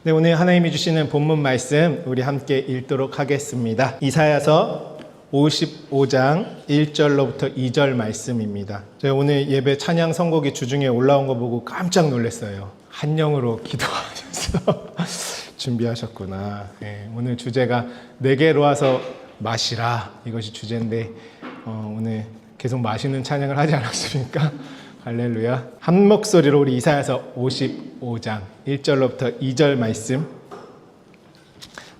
네, 오늘 하나님이 주시는 본문 말씀 우리 함께 읽도록 하겠습니다. 이사야서 55장 1절로부터 2절 말씀입니다. 제가 오늘 예배 찬양 선곡이 주중에 올라온 거 보고 깜짝 놀랐어요. 한영으로 기도하셔서 준비하셨구나. 네, 오늘 주제가 내게로 와서 마시라, 이것이 주제인데 오늘 계속 마시는 찬양을 하지 않았습니까? 할렐루야. 한 목소리로 우리 이사야서 55장 1절로부터 2절 말씀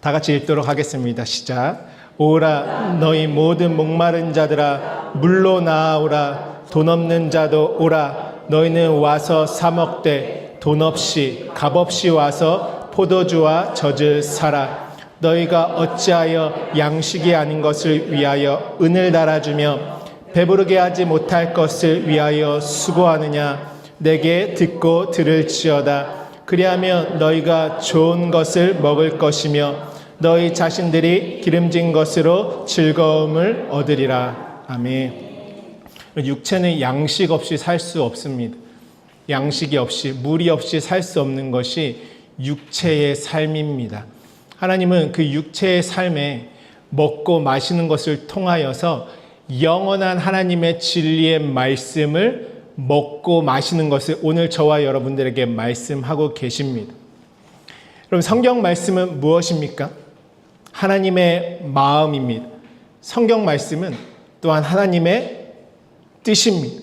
다 같이 읽도록 하겠습니다. 시작. 오라 너희 모든 목마른 자들아 물로 나아오라. 돈 없는 자도 오라. 너희는 와서 사 먹되 돈 없이 값 없이 와서 포도주와 젖을 사라. 너희가 어찌하여 양식이 아닌 것을 위하여 은을 달아주며 배부르게 하지 못할 것을 위하여 수고하느냐. 내게 듣고 들을지어다. 그리하면 너희가 좋은 것을 먹을 것이며 너희 자신들이 기름진 것으로 즐거움을 얻으리라. 아멘. 육체는 양식 없이 살 수 없습니다. 양식이 없이, 물이 없이 살 수 없는 것이 육체의 삶입니다. 하나님은 그 육체의 삶에 먹고 마시는 것을 통하여서 영원한 하나님의 진리의 말씀을 먹고 마시는 것을 오늘 저와 여러분들에게 말씀하고 계십니다. 그럼 성경 말씀은 무엇입니까? 하나님의 마음입니다. 성경 말씀은 또한 하나님의 뜻입니다.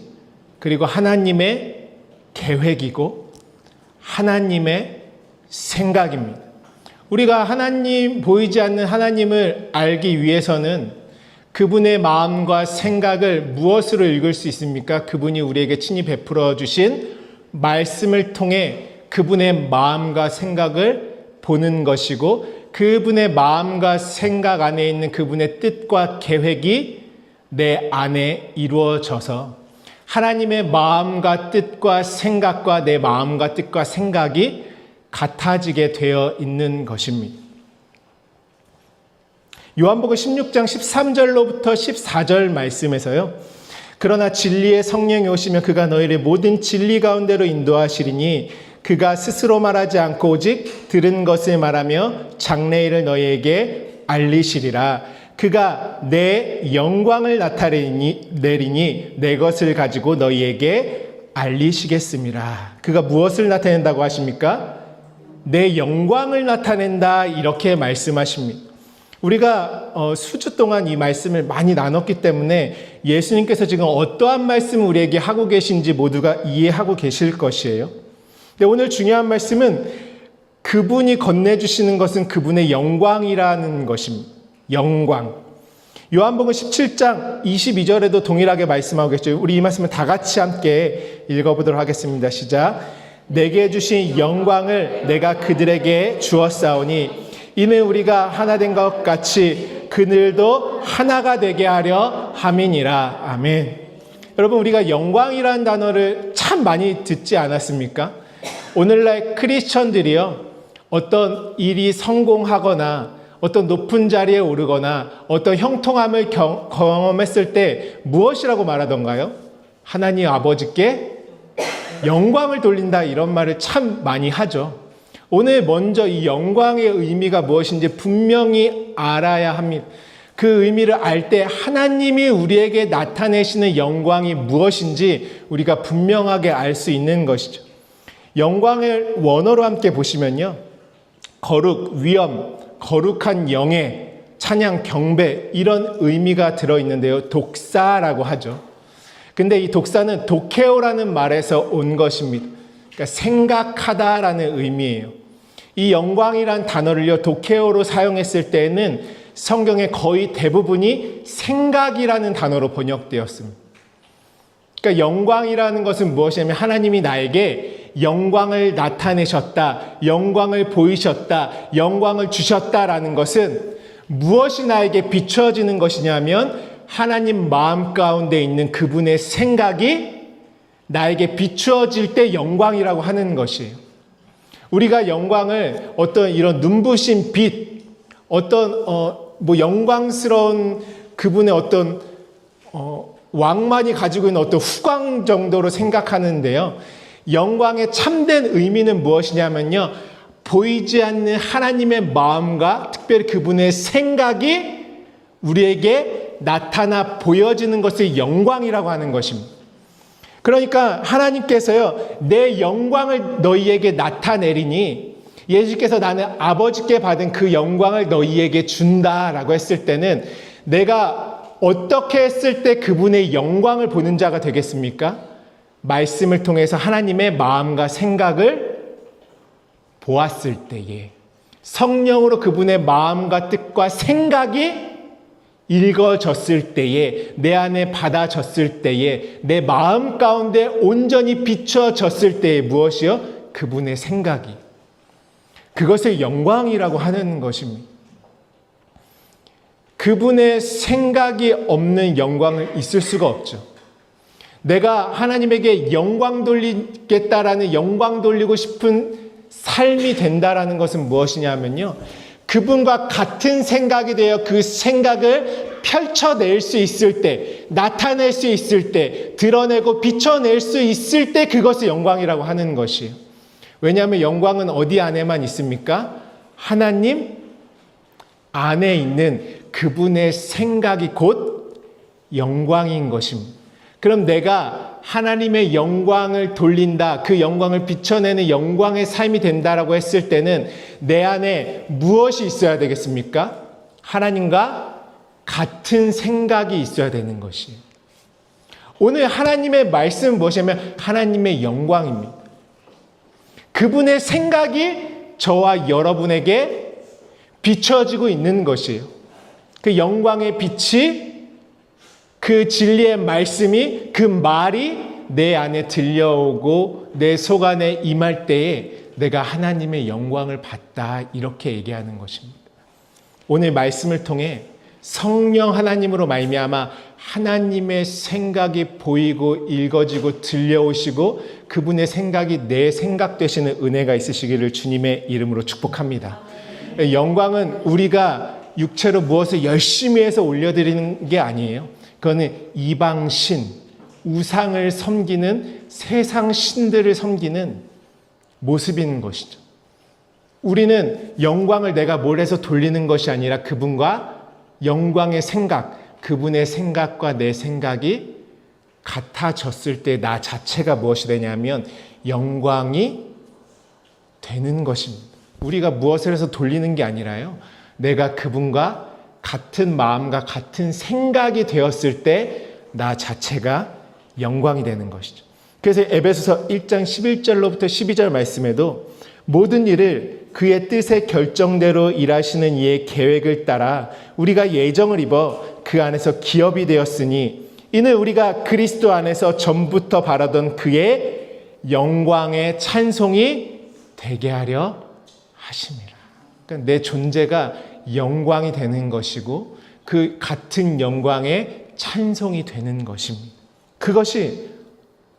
그리고 하나님의 계획이고 하나님의 생각입니다. 우리가 하나님, 보이지 않는 하나님을 알기 위해서는 그분의 마음과 생각을 무엇으로 읽을 수 있습니까? 그분이 우리에게 친히 베풀어 주신 말씀을 통해 그분의 마음과 생각을 보는 것이고, 그분의 마음과 생각 안에 있는 그분의 뜻과 계획이 내 안에 이루어져서 하나님의 마음과 뜻과 생각과 내 마음과 뜻과 생각이 같아지게 되어 있는 것입니다. 요한복음 16장 13절로부터 14절 말씀에서요. 그러나 진리의 성령이 오시면 그가 너희를 모든 진리 가운데로 인도하시리니 그가 스스로 말하지 않고 오직 들은 것을 말하며 장래일을 너희에게 알리시리라. 그가 내 영광을 나타내리니 내 것을 가지고 너희에게 알리시겠습니다. 그가 무엇을 나타낸다고 하십니까? 내 영광을 나타낸다, 이렇게 말씀하십니다. 우리가 수주 동안 이 말씀을 많이 나눴기 때문에 예수님께서 지금 어떠한 말씀을 우리에게 하고 계신지 모두가 이해하고 계실 것이에요. 근데 오늘 중요한 말씀은 그분이 건네주시는 것은 그분의 영광이라는 것입니다. 영광. 요한복음 17장 22절에도 동일하게 말씀하고 계시죠. 우리 이 말씀을 다 같이 함께 읽어보도록 하겠습니다. 시작. 내게 주신 영광을 내가 그들에게 주었사오니 이는 우리가 하나 된 것 같이 그들도 하나가 되게 하려 함이니라. 아멘. 여러분, 우리가 영광이라는 단어를 참 많이 듣지 않았습니까? 오늘날 크리스천들이요, 어떤 일이 성공하거나 어떤 높은 자리에 오르거나 어떤 형통함을 경험했을 때 무엇이라고 말하던가요? 하나님 아버지께 영광을 돌린다, 이런 말을 참 많이 하죠. 오늘 먼저 이 영광의 의미가 무엇인지 분명히 알아야 합니다. 그 의미를 알 때 하나님이 우리에게 나타내시는 영광이 무엇인지 우리가 분명하게 알 수 있는 것이죠. 영광을 원어로 함께 보시면요. 거룩, 위엄, 거룩한 영예, 찬양, 경배, 이런 의미가 들어있는데요. 독사라고 하죠. 근데 이 독사는 도케오라는 말에서 온 것입니다. 그러니까 생각하다라는 의미예요. 이 영광이란 단어를요, 도케오로 사용했을 때에는 성경의 거의 대부분이 생각이라는 단어로 번역되었습니다. 그러니까 영광이라는 것은 무엇이냐면 하나님이 나에게 영광을 나타내셨다, 영광을 보이셨다, 영광을 주셨다라는 것은 무엇이 나에게 비춰지는 것이냐면 하나님 마음 가운데 있는 그분의 생각이 나에게 비추어질 때 영광이라고 하는 것이에요. 우리가 영광을 어떤 이런 눈부신 빛, 어떤 영광스러운 그분의 어떤 왕만이 가지고 있는 어떤 후광 정도로 생각하는데요. 영광의 참된 의미는 무엇이냐면요, 보이지 않는 하나님의 마음과 특별히 그분의 생각이 우리에게 나타나 보여지는 것을 영광이라고 하는 것입니다. 그러니까 하나님께서요, 내 영광을 너희에게 나타내리니 예수께서 나는 아버지께 받은 그 영광을 너희에게 준다라고 했을 때는 내가 어떻게 했을 때 그분의 영광을 보는 자가 되겠습니까? 말씀을 통해서 하나님의 마음과 생각을 보았을 때에, 성령으로 그분의 마음과 뜻과 생각이 읽어졌을 때에, 내 안에 받아졌을 때에, 내 마음 가운데 온전히 비춰졌을 때에 무엇이요? 그분의 생각이. 그것을 영광이라고 하는 것입니다. 그분의 생각이 없는 영광은 있을 수가 없죠. 내가 하나님에게 영광 돌리겠다라는, 영광 돌리고 싶은 삶이 된다라는 것은 무엇이냐면요, 그분과 같은 생각이 되어 그 생각을 펼쳐낼 수 있을 때, 나타낼 수 있을 때, 드러내고 비춰낼 수 있을 때 그것을 영광이라고 하는 것이에요. 왜냐하면 영광은 어디 안에만 있습니까? 하나님 안에 있는 그분의 생각이 곧 영광인 것입니다. 그럼 내가 하나님의 영광을 돌린다, 그 영광을 비춰내는 영광의 삶이 된다라고 했을 때는 내 안에 무엇이 있어야 되겠습니까? 하나님과 같은 생각이 있어야 되는 것이에요. 오늘 하나님의 말씀은 무엇이냐면 하나님의 영광입니다. 그분의 생각이 저와 여러분에게 비춰지고 있는 것이에요. 그 영광의 빛이, 그 진리의 말씀이, 그 말이 내 안에 들려오고 내 속 안에 임할 때에 내가 하나님의 영광을 봤다, 이렇게 얘기하는 것입니다. 오늘 말씀을 통해 성령 하나님으로 말미암아 하나님의 생각이 보이고 읽어지고 들려오시고 그분의 생각이 내 생각 되시는 은혜가 있으시기를 주님의 이름으로 축복합니다. 영광은 우리가 육체로 무엇을 열심히 해서 올려드리는 게 아니에요. 그거는 이방신, 우상을 섬기는, 세상 신들을 섬기는 모습인 것이죠. 우리는 영광을 내가 뭘 해서 돌리는 것이 아니라 그분과 영광의 생각, 그분의 생각과 내 생각이 같아졌을 때 나 자체가 무엇이 되냐면 영광이 되는 것입니다. 우리가 무엇을 해서 돌리는 게 아니라요, 내가 그분과 같은 마음과 같은 생각이 되었을 때 나 자체가 영광이 되는 것이죠. 그래서 에베소서 1장 11절로부터 12절 말씀에도 모든 일을 그의 뜻의 결정대로 일하시는 이의 계획을 따라 우리가 예정을 입어 그 안에서 기업이 되었으니 이는 우리가 그리스도 안에서 전부터 바라던 그의 영광의 찬송이 되게 하려 하심이라. 그러니까 내 존재가 영광이 되는 것이고 그 같은 영광의 찬송이 되는 것입니다. 그것이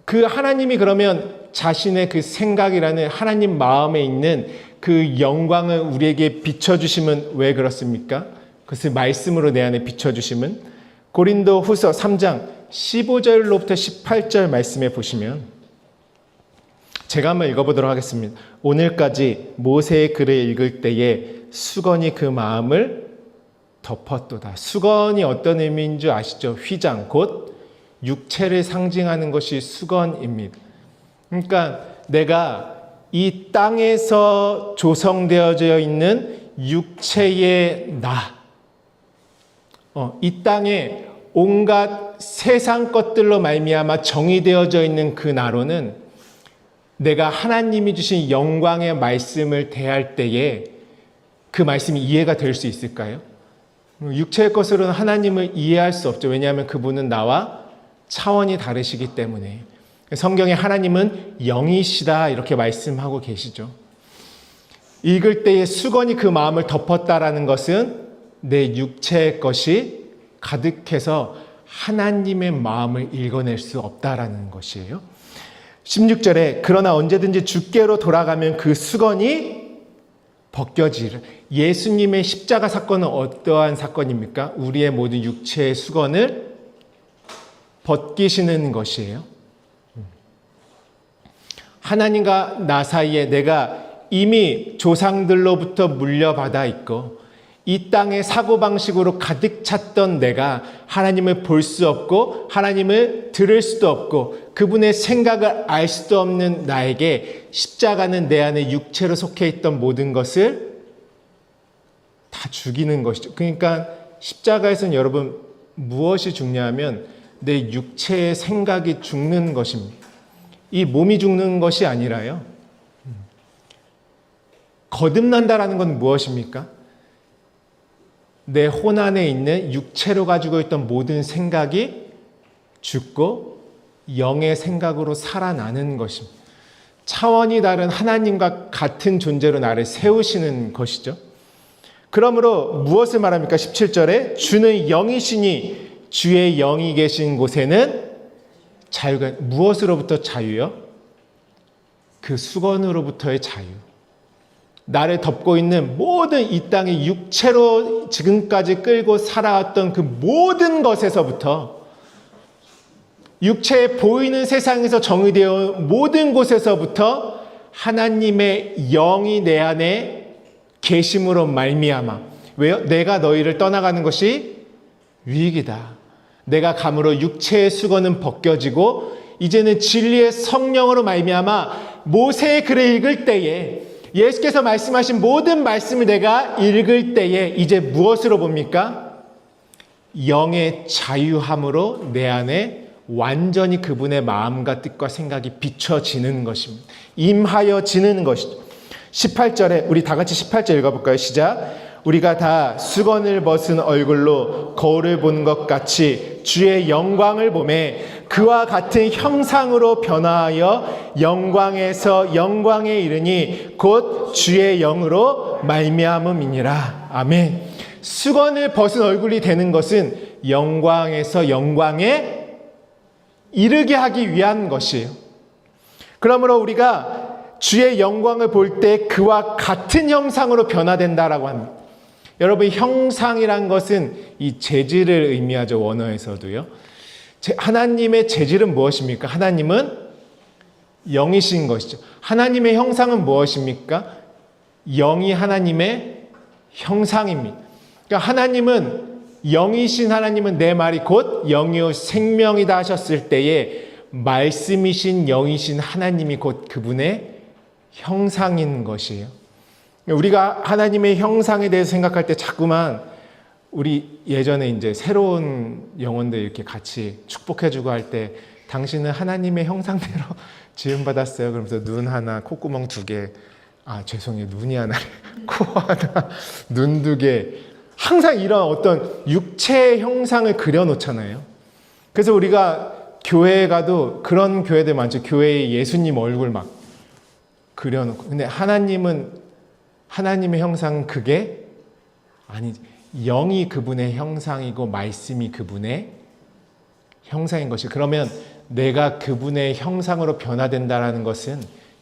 그 하나님이 그러면 자신의 그 생각이라는 하나님 마음에 있는 그 영광을 우리에게 비춰주심은 왜 그렇습니까? 그것을 말씀으로 내 안에 비춰주심은 고린도 후서 3장 15절로부터 18절 말씀에 보시면 제가 한번 읽어보도록 하겠습니다. 오늘까지 모세의 글을 읽을 때에 수건이 그 마음을 덮었도다. 수건이 어떤 의미인 줄 아시죠? 휘장, 곧 육체를 상징하는 것이 수건입니다. 그러니까 내가 이 땅에서 조성되어져 있는 육체의 나, 이 땅에 온갖 세상 것들로 말미암아 정의되어져 있는 그 나로는 내가 하나님이 주신 영광의 말씀을 대할 때에 그 말씀이 이해가 될 수 있을까요? 육체의 것으로는 하나님을 이해할 수 없죠. 왜냐하면 그분은 나와 차원이 다르시기 때문에. 성경에 하나님은 영이시다 이렇게 말씀하고 계시죠. 읽을 때에 수건이 그 마음을 덮었다라는 것은 내 육체의 것이 가득해서 하나님의 마음을 읽어낼 수 없다라는 것이에요. 16절에 그러나 언제든지 주께로 돌아가면 그 수건이 벗겨지리라. 예수님의 십자가 사건은 어떠한 사건입니까? 우리의 모든 육체의 수건을 벗기시는 것이에요. 하나님과 나 사이에 내가 이미 조상들로부터 물려받아 있고 이 땅의 사고방식으로 가득 찼던 내가 하나님을 볼 수 없고 하나님을 들을 수도 없고 그분의 생각을 알 수도 없는 나에게 십자가는 내 안에 육체로 속해 있던 모든 것을 다 죽이는 것이죠. 그러니까 십자가에서는 여러분 무엇이 죽냐면 내 육체의 생각이 죽는 것입니다. 이 몸이 죽는 것이 아니라요. 거듭난다라는 건 무엇입니까? 내 혼 안에 있는 육체로 가지고 있던 모든 생각이 죽고 영의 생각으로 살아나는 것입니다. 차원이 다른 하나님과 같은 존재로 나를 세우시는 것이죠. 그러므로 무엇을 말합니까? 17절에 주는 영이시니 주의 영이 계신 곳에는 자유가, 무엇으로부터 자유요? 그 수건으로부터의 자유. 나를 덮고 있는 모든 이 땅의 육체로 지금까지 끌고 살아왔던 그 모든 것에서부터, 육체에 보이는 세상에서 정의되어 온 모든 곳에서부터 하나님의 영이 내 안에 계심으로 말미암아. 왜요? 내가 너희를 떠나가는 것이 유익이다. 내가 감으로 육체의 수건은 벗겨지고 이제는 진리의 성령으로 말미암아 모세의 글을 읽을 때에, 예수께서 말씀하신 모든 말씀을 내가 읽을 때에 이제 무엇으로 봅니까? 영의 자유함으로 내 안에 완전히 그분의 마음과 뜻과 생각이 비춰지는 것입니다. 임하여지는 것이죠. 18절에 우리 다 같이 18절 읽어볼까요? 시작. 우리가 다 수건을 벗은 얼굴로 거울을 보는 것 같이 주의 영광을 보매 그와 같은 형상으로 변화하여 영광에서 영광에 이르니 곧 주의 영으로 말미암음이니라. 아멘. 수건을 벗은 얼굴이 되는 것은 영광에서 영광에 이르게 하기 위한 것이에요. 그러므로 우리가 주의 영광을 볼 때 그와 같은 형상으로 변화된다라고 합니다. 여러분, 형상이란 것은 이 재질을 의미하죠. 원어에서도요. 하나님의 재질은 무엇입니까? 하나님은 영이신 것이죠. 하나님의 형상은 무엇입니까? 영이 하나님의 형상입니다. 그러니까 하나님은, 영이신 하나님은 내 말이 곧 영이요 생명이다 하셨을 때에 말씀이신 영이신 하나님이 곧 그분의 형상인 것이에요. 우리가 하나님의 형상에 대해서 생각할 때 자꾸만 우리 예전에 이제 새로운 영혼들 이렇게 같이 축복해주고 할 때 당신은 하나님의 형상대로 지음받았어요. 그러면서 눈 하나, 콧구멍 2개, 죄송해요. 눈이 하나, 코 하나, 눈 2개. 항상 이런 어떤 육체의 형상을 그려놓잖아요. 그래서 우리가 교회에 가도 그런 교회들 많죠. 교회에 예수님 얼굴 막 그려놓고. 근데 하나님의 형상은 그게 아니지. 영이 그분의 형상이고 말씀이 그분의 형상인 것이. 그러면 내가 그분의 형상으로 변화된다는 것은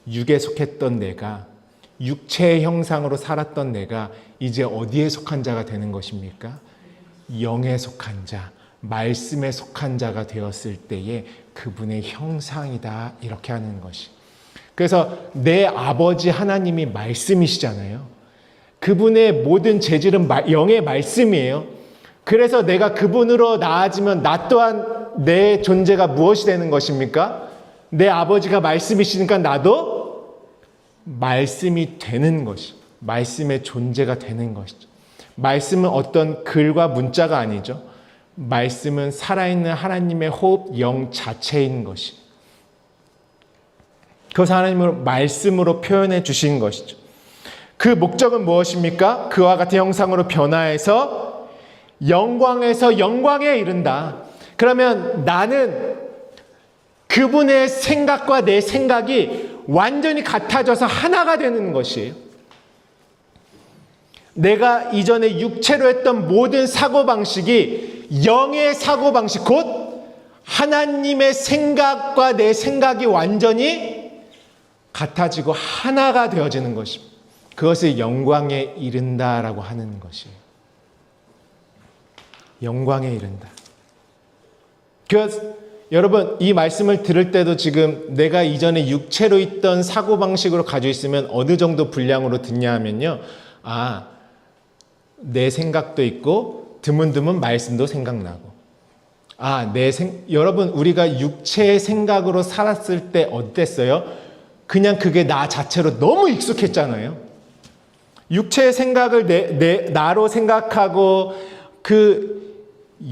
육에 속했던 내가, 육체의 형상으로 살았던 내가 이제 어디에 속한 자가 되는 것입니까? 영에 속한 자, 말씀에 속한 자가 되었을 때에 그분의 형상이다, 이렇게 하는 것이. 그래서 내 아버지 하나님이 말씀이시잖아요. 그분의 모든 재질은 영의 말씀이에요. 그래서 내가 그분으로 나아지면 나 또한 내 존재가 무엇이 되는 것입니까? 내 아버지가 말씀이시니까 나도 말씀이 되는 것이, 말씀의 존재가 되는 것이죠. 말씀은 어떤 글과 문자가 아니죠. 말씀은 살아있는 하나님의 호흡, 영 자체인 것이. 그것을 하나님으로 말씀으로 표현해 주신 것이죠. 그 목적은 무엇입니까? 그와 같은 형상으로 변화해서 영광에서 영광에 이른다. 그러면 나는 그분의 생각과 내 생각이 완전히 같아져서 하나가 되는 것이에요. 내가 이전에 육체로 했던 모든 사고방식이 영의 사고방식, 곧 하나님의 생각과 내 생각이 완전히 같아지고 하나가 되어지는 것입니다. 그것을 영광에 이른다라고 하는 것이에요. 영광에 이른다. 여러분, 이 말씀을 들을 때도 지금 내가 이전에 육체로 있던 사고방식으로 가지고 있으면 어느 정도 분량으로 듣냐 하면요. 내 생각도 있고 드문드문 말씀도 생각나고. 여러분, 우리가 육체의 생각으로 살았을 때 어땠어요? 그냥 그게 나 자체로 너무 익숙했잖아요. 육체의 생각을 나로 생각하고 그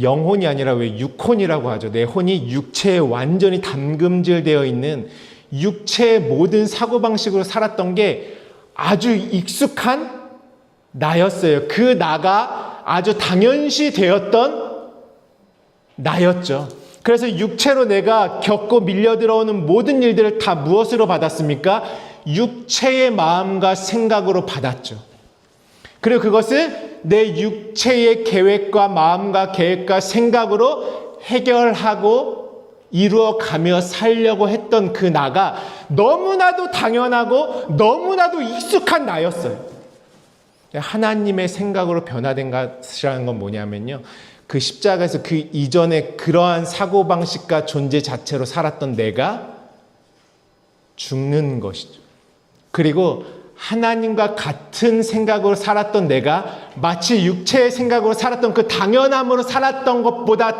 영혼이 아니라 왜 육혼이라고 하죠. 내 혼이 육체에 완전히 담금질되어 있는 육체의 모든 사고방식으로 살았던 게 아주 익숙한 나였어요. 그 나가 아주 당연시 되었던 나였죠. 그래서 육체로 내가 겪고 밀려 들어오는 모든 일들을 다 무엇으로 받았습니까? 육체의 마음과 생각으로 받았죠. 그리고 그것을 내 육체의 계획과 마음과 계획과 생각으로 해결하고 이루어가며 살려고 했던 그 나가 너무나도 당연하고 너무나도 익숙한 나였어요. 하나님의 생각으로 변화된 것이라는 건 뭐냐면요. 그 십자가에서 그 이전에 그러한 사고방식과 존재 자체로 살았던 내가 죽는 것이죠. 그리고 하나님과 같은 생각으로 살았던 내가 마치 육체의 생각으로 살았던 그 당연함으로 살았던 것보다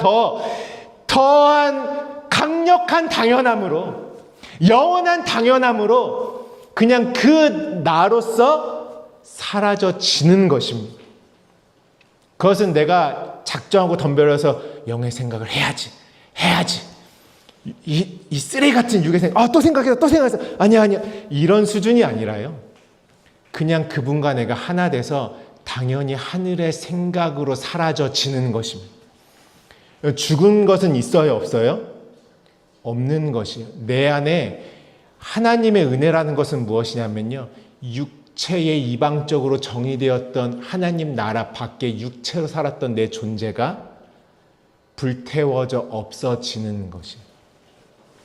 더한 강력한 당연함으로, 영원한 당연함으로 그냥 그 나로서 사라져지는 것입니다. 그것은 내가 작정하고 덤벼려서 영의 생각을 해야지. 이 쓰레기 같은 육의 생각, 또 생각해서 아니야 이런 수준이 아니라요. 그냥 그분과 내가 하나 돼서 당연히 하늘의 생각으로 사라져지는 것입니다. 죽은 것은 있어요, 없어요? 없는 것이에요. 내 안에 하나님의 은혜라는 것은 무엇이냐면요. 육체의 이방적으로 정의되었던 하나님 나라 밖에 육체로 살았던 내 존재가 불태워져 없어지는 것이에요.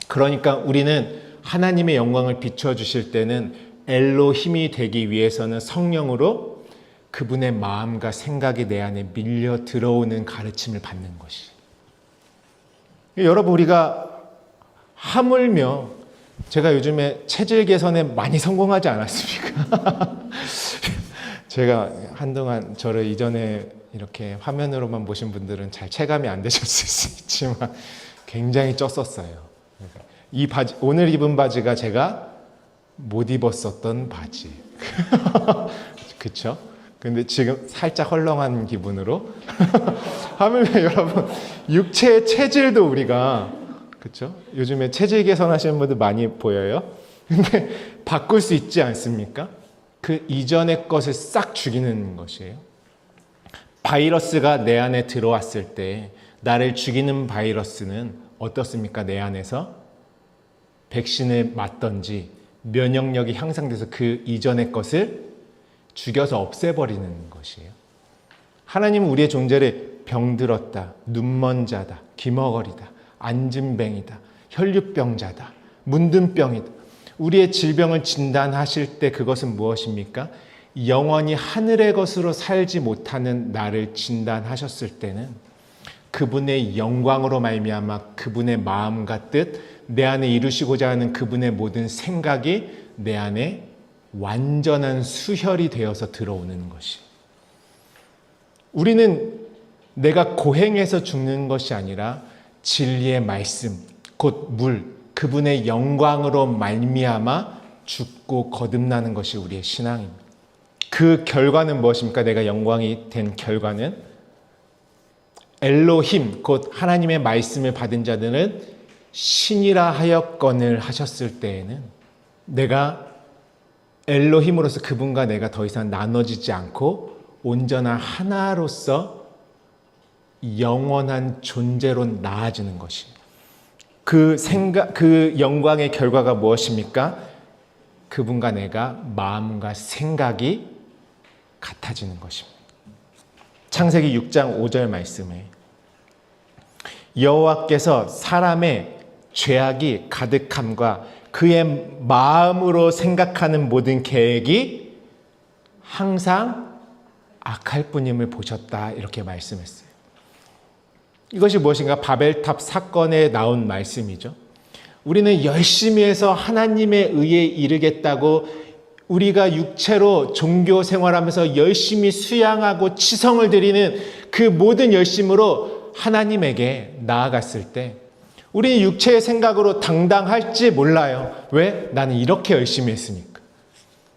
그러니까 우리는 하나님의 영광을 비춰주실 때는 엘로힘이 되기 위해서는 성령으로 그분의 마음과 생각이 내 안에 밀려 들어오는 가르침을 받는 것이. 여러분, 우리가 하물며 제가 요즘에 체질 개선에 많이 성공하지 않았습니까? 제가 한동안 저를 이전에 이렇게 화면으로만 보신 분들은 잘 체감이 안 되셨을 수 있지만 굉장히 쪘었어요. 이 바지, 오늘 입은 바지가 제가 못 입었었던 바지. 그쵸? 근데 지금 살짝 헐렁한 기분으로. 하물며 여러분, 육체의 체질도 우리가, 그쵸? 요즘에 체질 개선하시는 분들 많이 보여요. 근데 바꿀 수 있지 않습니까? 그 이전의 것을 싹 죽이는 것이에요. 바이러스가 내 안에 들어왔을 때 나를 죽이는 바이러스는 어떻습니까? 내 안에서 백신을 맞던지 면역력이 향상돼서 그 이전의 것을 죽여서 없애버리는 것이에요. 하나님은 우리의 존재를 병들었다, 눈먼 자다, 기머거리다, 앉은뱅이다, 혈류병자다, 문둥병이다. 우리의 질병을 진단하실 때 그것은 무엇입니까? 영원히 하늘의 것으로 살지 못하는 나를 진단하셨을 때는 그분의 영광으로 말미암아 그분의 마음과 뜻, 내 안에 이루시고자 하는 그분의 모든 생각이 내 안에 완전한 수혈이 되어서 들어오는 것이. 우리는 내가 고행해서 죽는 것이 아니라 진리의 말씀, 곧 물, 그분의 영광으로 말미암아 죽고 거듭나는 것이 우리의 신앙입니다. 그 결과는 무엇입니까? 내가 영광이 된 결과는 엘로힘, 곧 하나님의 말씀을 받은 자들은 신이라 하였거늘 하셨을 때에는 내가 엘로힘으로서 그분과 내가 더 이상 나눠지지 않고 온전한 하나로서 영원한 존재로 나아지는 것이. 그 영광의 결과가 무엇입니까? 그분과 내가 마음과 생각이 같아지는 것입니다. 창세기 6장 5절 말씀에 여호와께서 사람의 죄악이 가득함과 그의 마음으로 생각하는 모든 계획이 항상 악할 뿐임을 보셨다, 이렇게 말씀했어요. 이것이 무엇인가? 바벨탑 사건에 나온 말씀이죠. 우리는 열심히 해서 하나님의 의에 이르겠다고 우리가 육체로 종교 생활하면서 열심히 수양하고 치성을 드리는 그 모든 열심으로 하나님에게 나아갔을 때 우리는 육체의 생각으로 당당할지 몰라요. 왜? 나는 이렇게 열심히 했으니까.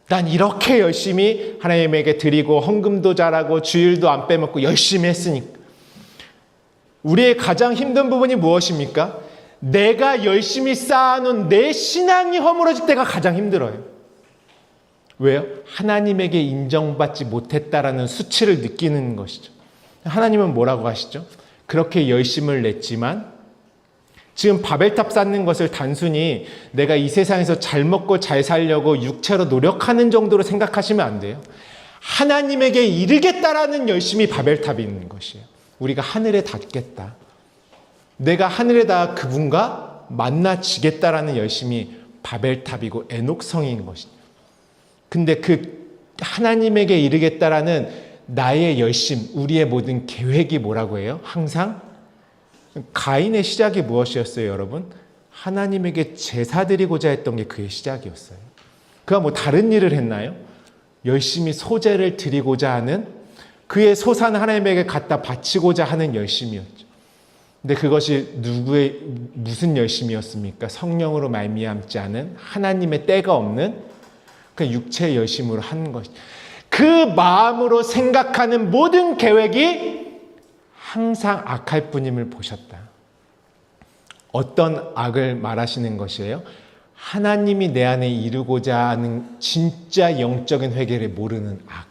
난 이렇게 열심히 하나님에게 드리고 헌금도 잘하고 주일도 안 빼먹고 열심히 했으니까. 우리의 가장 힘든 부분이 무엇입니까? 내가 열심히 쌓아놓은 내 신앙이 허물어질 때가 가장 힘들어요. 왜요? 하나님에게 인정받지 못했다라는 수치를 느끼는 것이죠. 하나님은 뭐라고 하시죠? 그렇게 열심을 냈지만 지금 바벨탑 쌓는 것을 단순히 내가 이 세상에서 잘 먹고 잘 살려고 육체로 노력하는 정도로 생각하시면 안 돼요. 하나님에게 이르겠다라는 열심이 바벨탑이 있는 것이에요. 우리가 하늘에 닿겠다. 내가 하늘에 닿아 그분과 만나지겠다라는 열심이 바벨탑이고 에녹성인 것이죠. 근데 그 하나님에게 이르겠다라는 나의 열심, 우리의 모든 계획이 뭐라고 해요? 항상 가인의 시작이 무엇이었어요, 여러분? 하나님에게 제사 드리고자 했던 게 그의 시작이었어요. 그가 뭐 다른 일을 했나요? 열심히 소제를 드리고자 하는 그의 소산을 하나님에게 갖다 바치고자 하는 열심이었죠. 근데 그것이 누구의 무슨 열심이었습니까? 성령으로 말미암지 않은 하나님의 때가 없는 그 육체의 열심으로 한 것. 그 마음으로 생각하는 모든 계획이 항상 악할 뿐임을 보셨다. 어떤 악을 말하시는 것이에요? 하나님이 내 안에 이루고자 하는 진짜 영적인 회개를 모르는 악.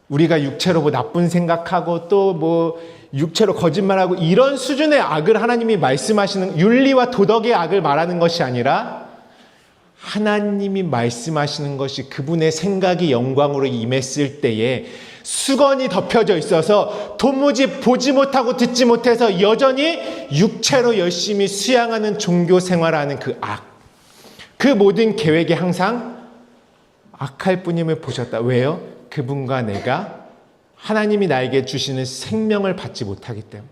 우리가 육체로 뭐 나쁜 생각하고 또 뭐 육체로 거짓말하고 이런 수준의 악을 하나님이 말씀하시는 윤리와 도덕의 악을 말하는 것이 아니라 하나님이 말씀하시는 것이 그분의 생각이 영광으로 임했을 때에 수건이 덮여져 있어서 도무지 보지 못하고 듣지 못해서 여전히 육체로 열심히 수양하는 종교 생활하는 그 악. 그 모든 계획이 항상 악할 뿐임을 보셨다. 왜요? 그분과 내가 하나님이 나에게 주시는 생명을 받지 못하기 때문에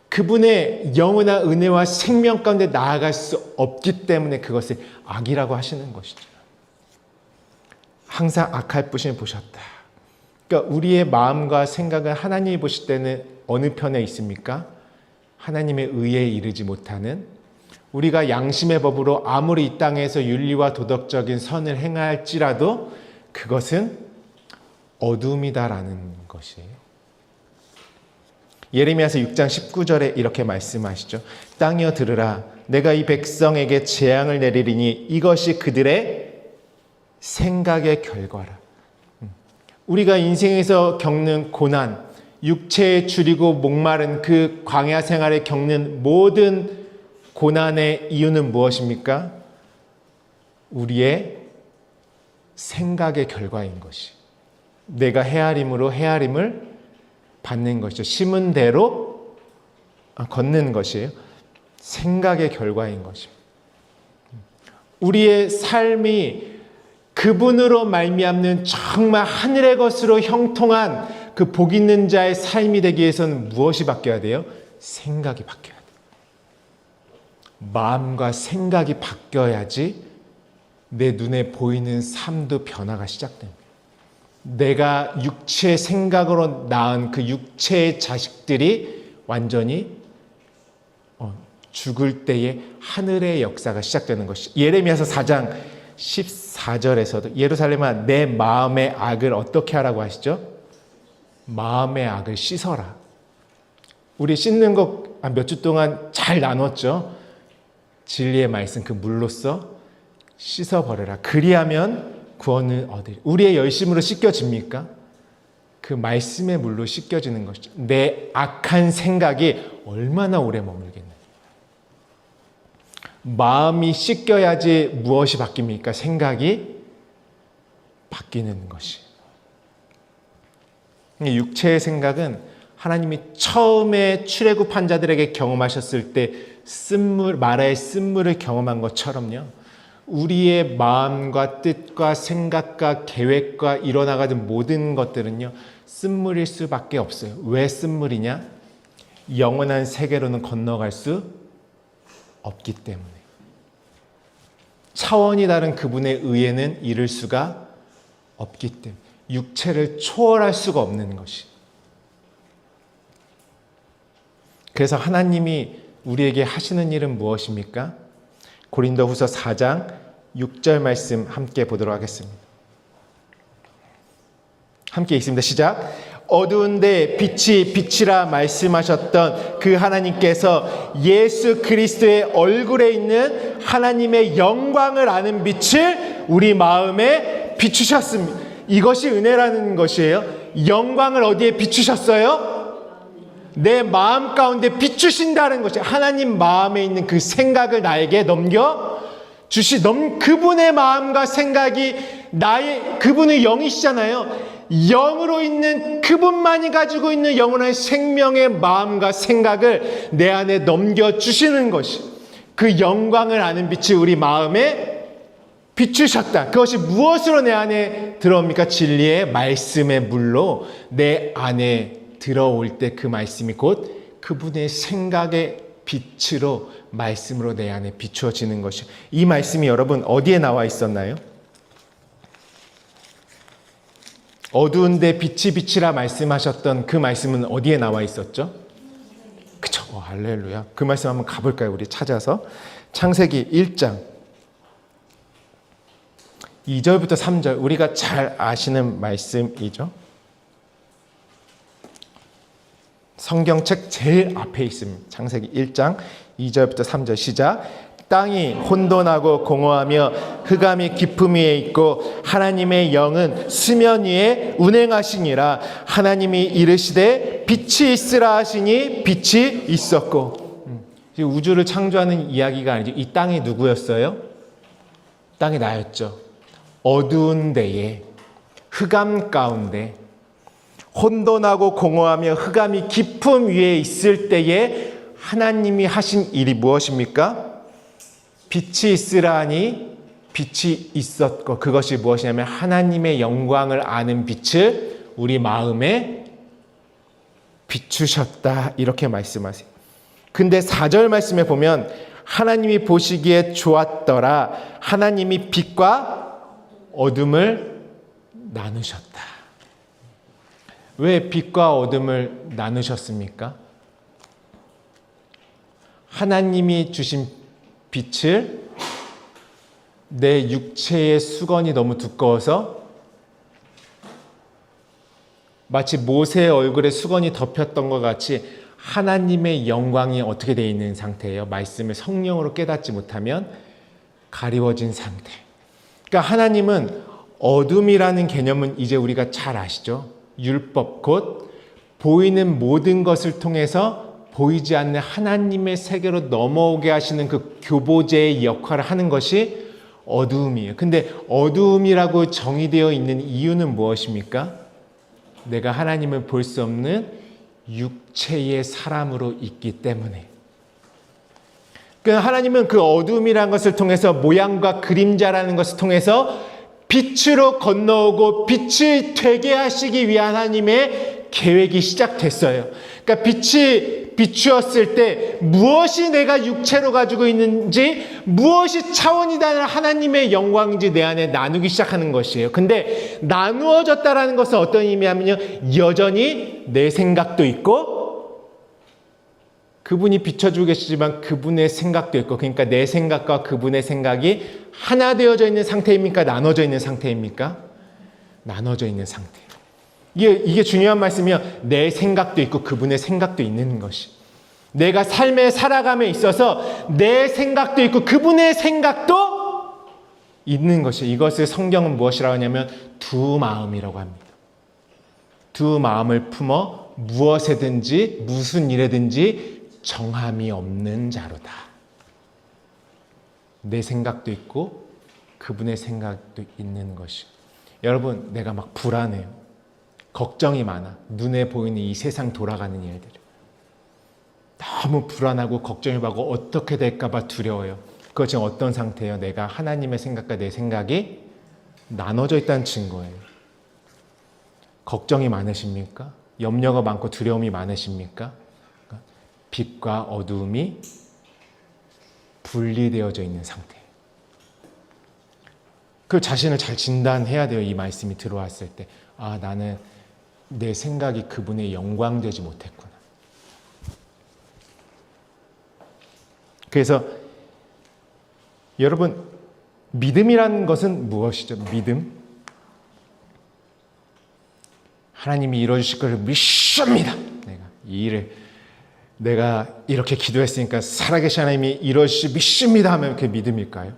그분의 영원한 은혜와 생명 가운데 나아갈 수 없기 때문에 그것을 악이라고 하시는 것이죠. 항상 악할 뿐임을 보셨다. 그러니까 우리의 마음과 생각을 하나님이 보실 때는 어느 편에 있습니까? 하나님의 의에 이르지 못하는 우리가 양심의 법으로 아무리 이 땅에서 윤리와 도덕적인 선을 행할지라도 그것은 어둠이다라는 것이에요. 예레미야서 6장 19절에 이렇게 말씀하시죠. 땅이여 들으라. 내가 이 백성에게 재앙을 내리리니 이것이 그들의 생각의 결과라. 우리가 인생에서 겪는 고난, 육체에 줄이고 목마른 그 광야 생활에 겪는 모든 고난의 이유는 무엇입니까? 우리의 생각의 결과인 것이. 내가 헤아림으로 헤아림을 받는 것이죠. 심은 대로 걷는 것이에요. 생각의 결과인 것입니다. 우리의 삶이 그분으로 말미암는 정말 하늘의 것으로 형통한 그 복 있는 자의 삶이 되기 위해서는 무엇이 바뀌어야 돼요? 생각이 바뀌어야 돼요. 마음과 생각이 바뀌어야지 내 눈에 보이는 삶도 변화가 시작됩니다. 내가 육체의 생각으로 낳은 그 육체의 자식들이 완전히 죽을 때에 하늘의 역사가 시작되는 것이. 예레미야서 4장 14절에서도 예루살렘아 내 마음의 악을 어떻게 하라고 하시죠? 마음의 악을 씻어라. 우리 씻는 거 몇 주 동안 잘 나눴죠. 진리의 말씀 그 물로써 씻어버려라. 그리하면 구원을 얻으리. 우리의 열심으로 씻겨집니까? 그 말씀의 물로 씻겨지는 것이죠. 내 악한 생각이 얼마나 오래 머물겠느냐. 마음이 씻겨야지 무엇이 바뀝니까? 생각이 바뀌는 것이. 육체의 생각은 하나님이 처음에 출애굽한 자들에게 경험하셨을 때 쓴물, 마라의 쓴물을 경험한 것처럼요. 우리의 마음과 뜻과 생각과 계획과 일어나가는 모든 것들은요. 쓴물일 수밖에 없어요. 왜 쓴물이냐? 영원한 세계로는 건너갈 수 없기 때문에, 차원이 다른 그분의 의에는 이를 수가 없기 때문에, 육체를 초월할 수가 없는 것이. 그래서 하나님이 우리에게 하시는 일은 무엇입니까? 고린도후서 4장 6절 말씀 함께 보도록 하겠습니다. 함께 읽습니다. 시작. 어두운데 빛이 빛이라 말씀하셨던 그 하나님께서 예수 그리스도의 얼굴에 있는 하나님의 영광을 아는 빛을 우리 마음에 비추셨습니다. 이것이 은혜라는 것이에요. 영광을 어디에 비추셨어요? 내 마음 가운데 비추신다는 것이, 하나님 마음에 있는 그 생각을 나에게 그분의 마음과 생각이 그분의 영이시잖아요. 영으로 있는 그분만이 가지고 있는 영원한 생명의 마음과 생각을 내 안에 넘겨주시는 것이, 그 영광을 아는 빛이 우리 마음에 비추셨다. 그것이 무엇으로 내 안에 들어옵니까? 진리의 말씀의 물로 내 안에 들어올 때 그 말씀이 곧 그분의 생각의 빛으로, 말씀으로 내 안에 비추어지는 것이. 이 말씀이 여러분 어디에 나와 있었나요? 어두운데 빛이 빛이라 말씀하셨던 그 말씀은 어디에 나와 있었죠? 그쵸? 할렐루야. 그 말씀 한번 가볼까요? 우리 찾아서. 창세기 1장 2절부터 3절, 우리가 잘 아시는 말씀이죠. 성경책 제일 앞에 있습니다. 창세기 1장 2절부터 3절 시작. 땅이 혼돈하고 공허하며 흑암이 깊음 위에 있고 하나님의 영은 수면 위에 운행하시니라. 하나님이 이르시되 빛이 있으라 하시니 빛이 있었고. 우주를 창조하는 이야기가 아니죠. 이 땅이 누구였어요? 땅이 나였죠. 어두운 데에, 흑암 가운데, 혼돈하고 공허하며 흑암이 깊음 위에 있을 때에 하나님이 하신 일이 무엇입니까? 빛이 있으라 하니 빛이 있었고, 그것이 무엇이냐면 하나님의 영광을 아는 빛을 우리 마음에 비추셨다, 이렇게 말씀하세요. 근데 4절 말씀에 보면 하나님이 보시기에 좋았더라. 하나님이 빛과 어둠을 나누셨다. 왜 빛과 어둠을 나누셨습니까? 하나님이 주신 빛을 내 육체의 수건이 너무 두꺼워서 마치 모세의 얼굴에 수건이 덮였던 것 같이 하나님의 영광이 어떻게 되어 있는 상태예요? 말씀을 성령으로 깨닫지 못하면 가리워진 상태. 그러니까 하나님은 어둠이라는 개념은 이제 우리가 잘 아시죠? 율법, 곧 보이는 모든 것을 통해서 보이지 않는 하나님의 세계로 넘어오게 하시는 그 교보제의 역할을 하는 것이 어두움이에요. 근데 어두움이라고 정의되어 있는 이유는 무엇입니까? 내가 하나님을 볼 수 없는 육체의 사람으로 있기 때문에. 그러니까 하나님은 그 어두움이라는 것을 통해서, 모양과 그림자라는 것을 통해서 빛으로 건너오고 빛이 되게 하시기 위한 하나님의 계획이 시작됐어요. 그러니까 빛이 비추었을 때 무엇이 내가 육체로 가지고 있는지, 무엇이 차원이 다른 하나님의 영광인지 내 안에 나누기 시작하는 것이에요. 근데 나누어졌다라는 것은 어떤 의미냐면요, 여전히 내 생각도 있고 그분이 비춰주고 계시지만 그분의 생각도 있고, 그러니까 내 생각과 그분의 생각이 하나 되어져 있는 상태입니까? 나눠져 있는 상태입니까? 나눠져 있는 상태. 이게 중요한 말씀이요. 내 생각도 있고 그분의 생각도 있는 것이. 내가 삶에 살아감에 있어서 내 생각도 있고 그분의 생각도 있는 것이. 이것을 성경은 무엇이라고 하냐면 두 마음이라고 합니다. 두 마음을 품어 무엇에든지 무슨 일에든지 정함이 없는 자로다. 내 생각도 있고 그분의 생각도 있는 것이. 여러분, 내가 막 불안해요. 걱정이 많아. 눈에 보이는 이 세상 돌아가는 일들. 너무 불안하고 걱정이 많고 어떻게 될까 봐 두려워요. 그거 지금 어떤 상태예요? 내가 하나님의 생각과 내 생각이 나눠져 있다는 증거예요. 걱정이 많으십니까? 염려가 많고 두려움이 많으십니까? 빛과 어두움이 분리되어져 있는 상태. 그 자신을 잘 진단해야 돼요. 이 말씀이 들어왔을 때. 아, 나는 내 생각이 그분의 영광 되지 못했구나. 그래서 여러분, 믿음이라는 것은 무엇이죠? 믿음? 하나님이 이루어주실 것을 믿습니다. 내가 이렇게 기도했으니까 살아계신 하나님이 이루어주실 믿습니다 하면 그게 믿음일까요?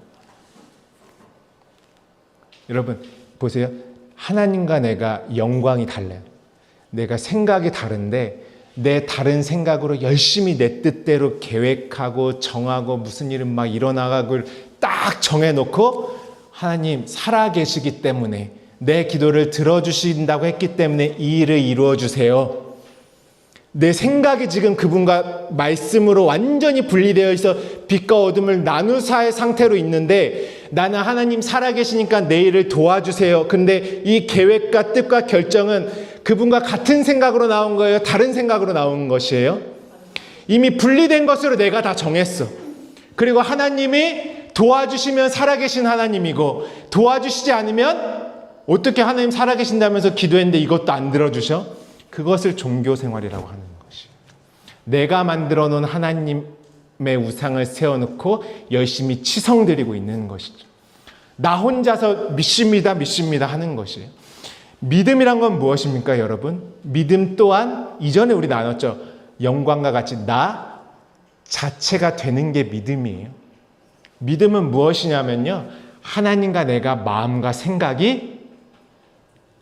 여러분 보세요. 하나님과 내가 영광이 달라요. 내가 생각이 다른데 내 다른 생각으로 열심히 내 뜻대로 계획하고 정하고 무슨 일은 막 일어나가고 딱 정해놓고 하나님 살아계시기 때문에 내 기도를 들어주신다고 했기 때문에 이 일을 이루어주세요. 내 생각이 지금 그분과 말씀으로 완전히 분리되어 있어 빛과 어둠을 나누사의 상태로 있는데 나는 하나님 살아계시니까 내 일을 도와주세요. 근데 이 계획과 뜻과 결정은 그분과 같은 생각으로 나온 거예요? 다른 생각으로 나온 것이에요? 이미 분리된 것으로 내가 다 정했어. 그리고 하나님이 도와주시면 살아계신 하나님이고 도와주시지 않으면 어떻게 하나님 살아계신다면서 기도했는데 이것도 안 들어주셔? 그것을 종교생활이라고 하는 것이. 내가 만들어 놓은 하나님의 우상을 세워놓고 열심히 치성드리고 있는 것이죠. 나 혼자서 믿습니다 하는 것이에요. 믿음이란 건 무엇입니까, 여러분? 믿음 또한 이전에 우리 나눴죠. 영광과 같이 나 자체가 되는 게 믿음이에요. 믿음은 무엇이냐면요, 하나님과 내가 마음과 생각이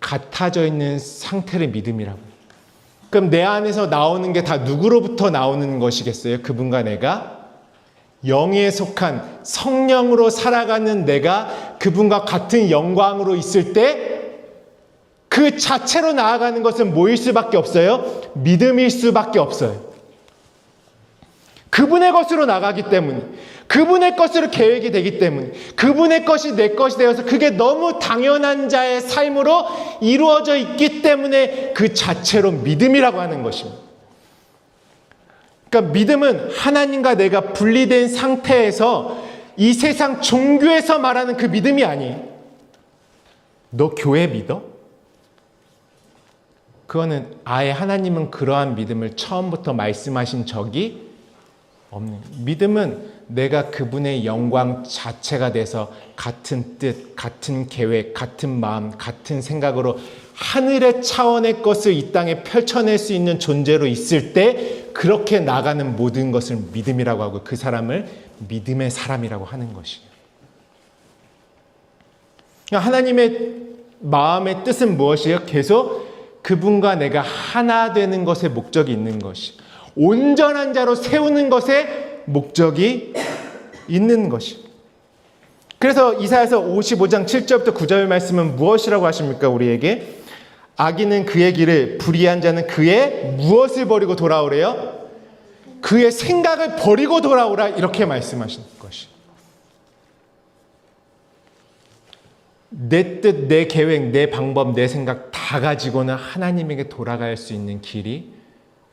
같아져 있는 상태를 믿음이라고. 그럼 내 안에서 나오는 게 다 누구로부터 나오는 것이겠어요? 그분과 내가 영에 속한 성령으로 살아가는 내가 그분과 같은 영광으로 있을 때 그 자체로 나아가는 것은 뭐일 수밖에 없어요? 믿음일 수밖에 없어요. 그분의 것으로 나가기 때문에, 그분의 것으로 계획이 되기 때문에, 그분의 것이 내 것이 되어서 그게 너무 당연한 자의 삶으로 이루어져 있기 때문에 그 자체로 믿음이라고 하는 것입니다. 그러니까 믿음은 하나님과 내가 분리된 상태에서 이 세상 종교에서 말하는 그 믿음이 아니에요. 너 교회 믿어? 그거는 아예 하나님은 그러한 믿음을 처음부터 말씀하신 적이 없는. 믿음은 내가 그분의 영광 자체가 돼서 같은 뜻, 같은 계획, 같은 마음, 같은 생각으로 하늘의 차원의 것을 이 땅에 펼쳐낼 수 있는 존재로 있을 때 그렇게 나가는 모든 것을 믿음이라고 하고 그 사람을 믿음의 사람이라고 하는 것이에요. 하나님의 마음의 뜻은 무엇이에요? 계속 그분과 내가 하나 되는 것에 목적이 있는 것이, 온전한 자로 세우는 것에 목적이 있는 것이. 그래서 이사야서 55장 7절부터 9절 말씀은 무엇이라고 하십니까? 우리에게 악인은 그의 길을, 불의한 자는 그의 무엇을 버리고 돌아오래요? 그의 생각을 버리고 돌아오라, 이렇게 말씀하시는 것이. 내 뜻, 내 계획, 내 방법, 내 생각 다 가지고는 하나님에게 돌아갈 수 있는 길이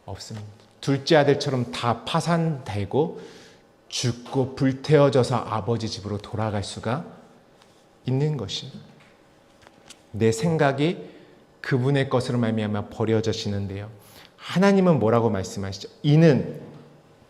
없습니다. 둘째 아들처럼 다 파산되고 죽고 불태워져서 아버지 집으로 돌아갈 수가 있는 것입니다. 내 생각이 그분의 것으로 말미암아 버려지시는데요. 하나님은 뭐라고 말씀하시죠? 이는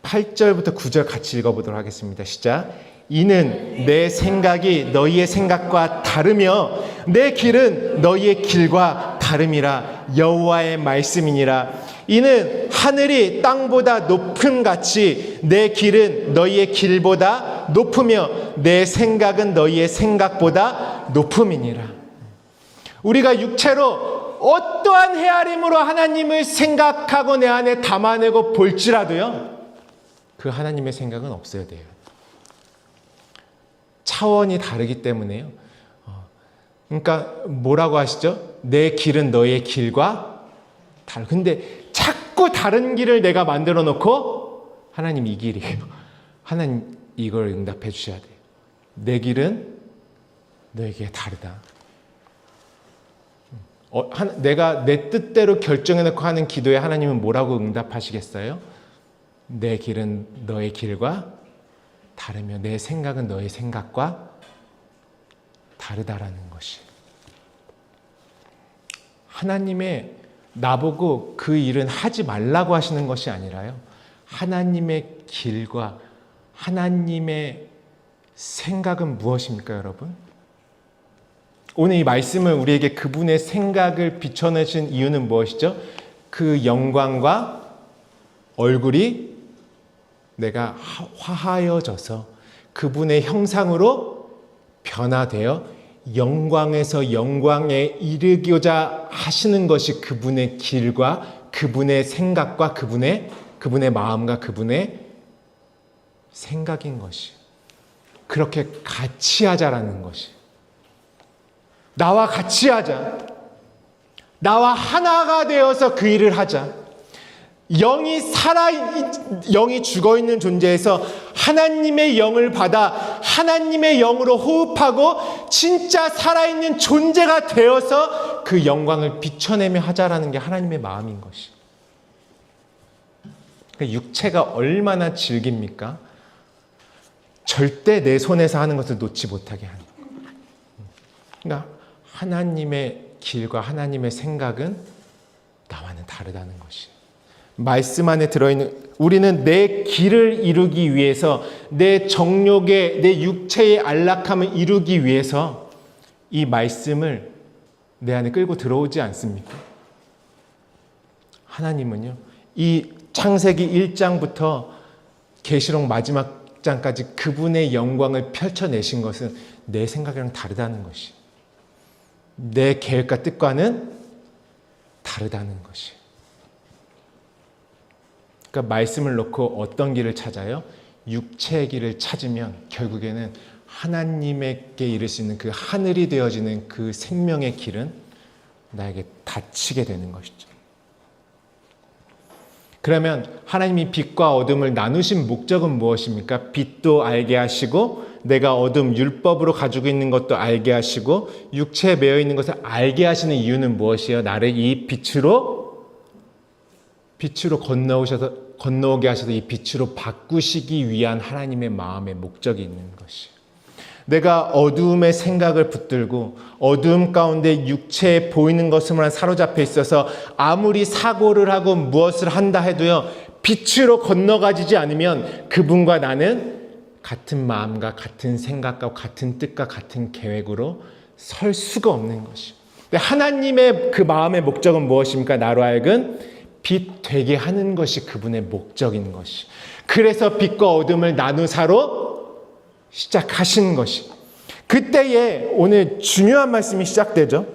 8절부터 9절 같이 읽어보도록 하겠습니다. 시작. 이는 내 생각이 너희의 생각과 다르며 내 길은 너희의 길과 다름이라 여호와의 말씀이니라. 이는 하늘이 땅보다 높음 같이 내 길은 너희의 길보다 높으며 내 생각은 너희의 생각보다 높음이니라. 우리가 육체로 어떠한 헤아림으로 하나님을 생각하고 내 안에 담아내고 볼지라도요, 그 하나님의 생각은 없어야 돼요. 차원이 다르기 때문에요. 그러니까 뭐라고 하시죠? 내 길은 너의 길과 다르. 근데 자꾸 다른 길을 내가 만들어 놓고 하나님 이 길이에요. 하나님 이걸 응답해 주셔야 돼요. 내 길은 너에게 다르다. 내가 내 뜻대로 결정해 놓고 하는 기도에 하나님은 뭐라고 응답하시겠어요? 내 길은 너의 길과 다르며 내 생각은 너의 생각과 다르다라는 것이. 하나님의 나보고 그 일은 하지 말라고 하시는 것이 아니라요. 하나님의 길과 하나님의 생각은 무엇입니까, 여러분? 오늘 이 말씀은 우리에게 그분의 생각을 비춰내신 이유는 무엇이죠? 그 영광과 얼굴이 내가 화하여져서 그분의 형상으로 변화되어 영광에서 영광에 이르고자 하시는 것이 그분의 길과 그분의 생각과 그분의 마음과 그분의 생각인 것이. 그렇게 같이 하자라는 것이. 나와 같이 하자. 나와 하나가 되어서 그 일을 하자. 영이 죽어있는 존재에서 하나님의 영을 받아 하나님의 영으로 호흡하고 진짜 살아있는 존재가 되어서 그 영광을 비춰내며 하자라는 게 하나님의 마음인 것이. 육체가 얼마나 질깁니까? 절대 내 손에서 하는 것을 놓지 못하게 하는 거예요. 그러니까 하나님의 길과 하나님의 생각은 나와는 다르다는 것이. 말씀 안에 들어있는 우리는 내 길을 이루기 위해서 내 정욕의 내 육체의 안락함을 이루기 위해서 이 말씀을 내 안에 끌고 들어오지 않습니까? 하나님은요, 이 창세기 1장부터 계시록 마지막 장까지 그분의 영광을 펼쳐내신 것은 내 생각이랑 다르다는 것이. 내 계획과 뜻과는 다르다는 것이. 그러니까 말씀을 놓고 어떤 길을 찾아요? 육체의 길을 찾으면 결국에는 하나님에게 이를 수 있는 그 하늘이 되어지는 그 생명의 길은 나에게 닫히게 되는 것이죠. 그러면 하나님이 빛과 어둠을 나누신 목적은 무엇입니까? 빛도 알게 하시고 내가 어둠 율법으로 가지고 있는 것도 알게 하시고 육체에 매여 있는 것을 알게 하시는 이유는 무엇이에요? 나를 이 빛으로 건너오게 하셔서 이 빛으로 바꾸시기 위한 하나님의 마음의 목적이 있는 것이. 내가 어두움의 생각을 붙들고 어두움 가운데 육체에 보이는 것으로만 사로잡혀 있어서 아무리 사고를 하고 무엇을 한다 해도요, 빛으로 건너가지지 않으면 그분과 나는 같은 마음과 같은 생각과 같은 뜻과 같은 계획으로 설 수가 없는 것이. 하나님의 그 마음의 목적은 무엇입니까? 나로 하여금 빛 되게 하는 것이 그분의 목적인 것이. 그래서 빛과 어둠을 나누사로 시작하신 것이. 그때에 오늘 중요한 말씀이 시작되죠.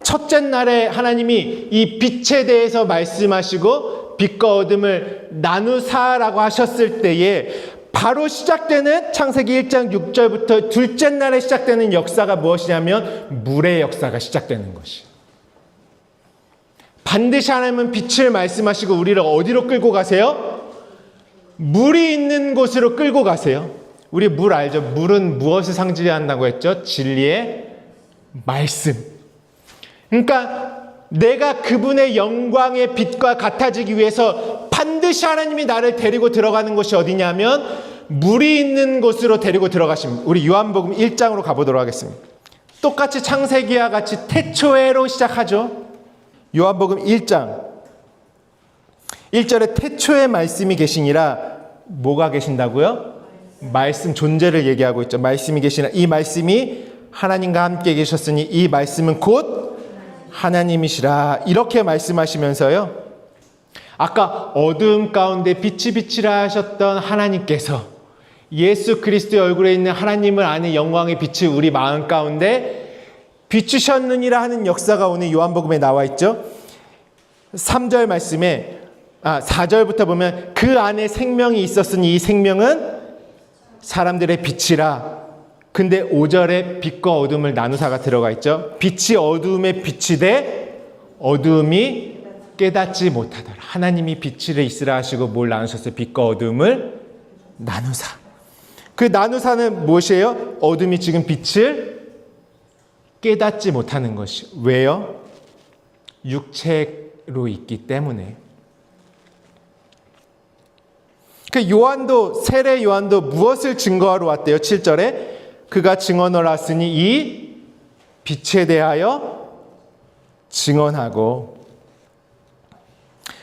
첫째 날에 하나님이 이 빛에 대해서 말씀하시고 빛과 어둠을 나누사라고 하셨을 때에 바로 시작되는 창세기 1장 6절부터 둘째 날에 시작되는 역사가 무엇이냐면 물의 역사가 시작되는 것이. 반드시 하나님은 빛을 말씀하시고 우리를 어디로 끌고 가세요? 물이 있는 곳으로 끌고 가세요. 우리 물 알죠? 물은 무엇을 상징한다고 했죠? 진리의 말씀. 그러니까 내가 그분의 영광의 빛과 같아지기 위해서 반드시 하나님이 나를 데리고 들어가는 곳이 어디냐면 물이 있는 곳으로 데리고 들어가십니다. 우리 요한복음 1장으로 가보도록 하겠습니다. 똑같이 창세기와 같이 태초에로 시작하죠. 요한복음 1장 1절에 태초에 말씀이 계시니라. 뭐가 계신다고요? 말씀 존재를 얘기하고 있죠. 말씀이 계시니라. 이 말씀이 하나님과 함께 계셨으니 이 말씀은 곧 하나님이시라. 이렇게 말씀하시면서요, 아까 어두움 가운데 빛이 비치라 하셨던 하나님께서 예수 그리스도의 얼굴에 있는 하나님을 아는 영광의 빛을 우리 마음 가운데 비추셨느니라 하는 역사가 오늘 요한복음에 나와 있죠. 3절 말씀에 4절부터 보면 그 안에 생명이 있었으니 이 생명은 사람들의 빛이라. 근데 5절에 빛과 어둠을 나누사가 들어가 있죠. 빛이 어두움에 비치되 어두움이 깨닫지 못하더라. 하나님이 빛을 있으라 하시고 뭘 나누셨어요? 빛과 어둠을 나누사. 그 나누사는 무엇이에요? 어둠이 지금 빛을 깨닫지 못하는 것이. 왜요? 육체의 세례로 있기 때문에. 그 요한도, 세례 요한도 무엇을 증거하러 왔대요? 7절에 그가 증언하러 왔으니 이 빛에 대하여 증언하고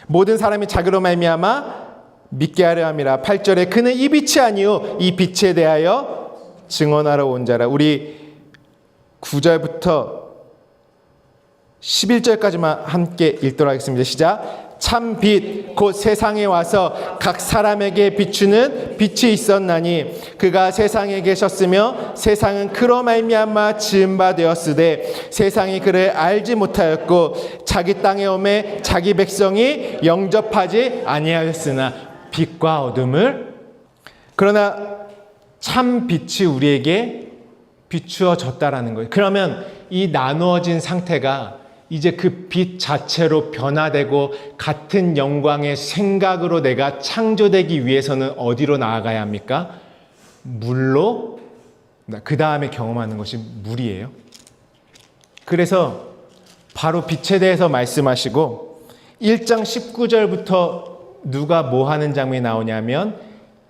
모든 사람이 자기로 말미암아 믿게 하려 함이라. 8절에 그는 이 빛이 아니요 이 빛에 대하여 증언하러 온 자라. 우리 9절부터 11절까지만 함께 읽도록 하겠습니다. 시작. 참 빛 곧 세상에 와서 각 사람에게 비추는 빛이 있었나니 그가 세상에 계셨으며 세상은 그로 말미암아 지은 바 되었으되 세상이 그를 알지 못하였고 자기 땅에 오매 자기 백성이 영접하지 아니하였으나 빛과 어둠을. 그러나 참 빛이 우리에게 비추어졌다라는 거예요. 그러면 이 나누어진 상태가 이제 그 빛 자체로 변화되고 같은 영광의 생각으로 내가 창조되기 위해서는 어디로 나아가야 합니까? 물로, 그 다음에 경험하는 것이 물이에요. 그래서 바로 빛에 대해서 말씀하시고 1장 19절부터 누가 뭐 하는 장면이 나오냐면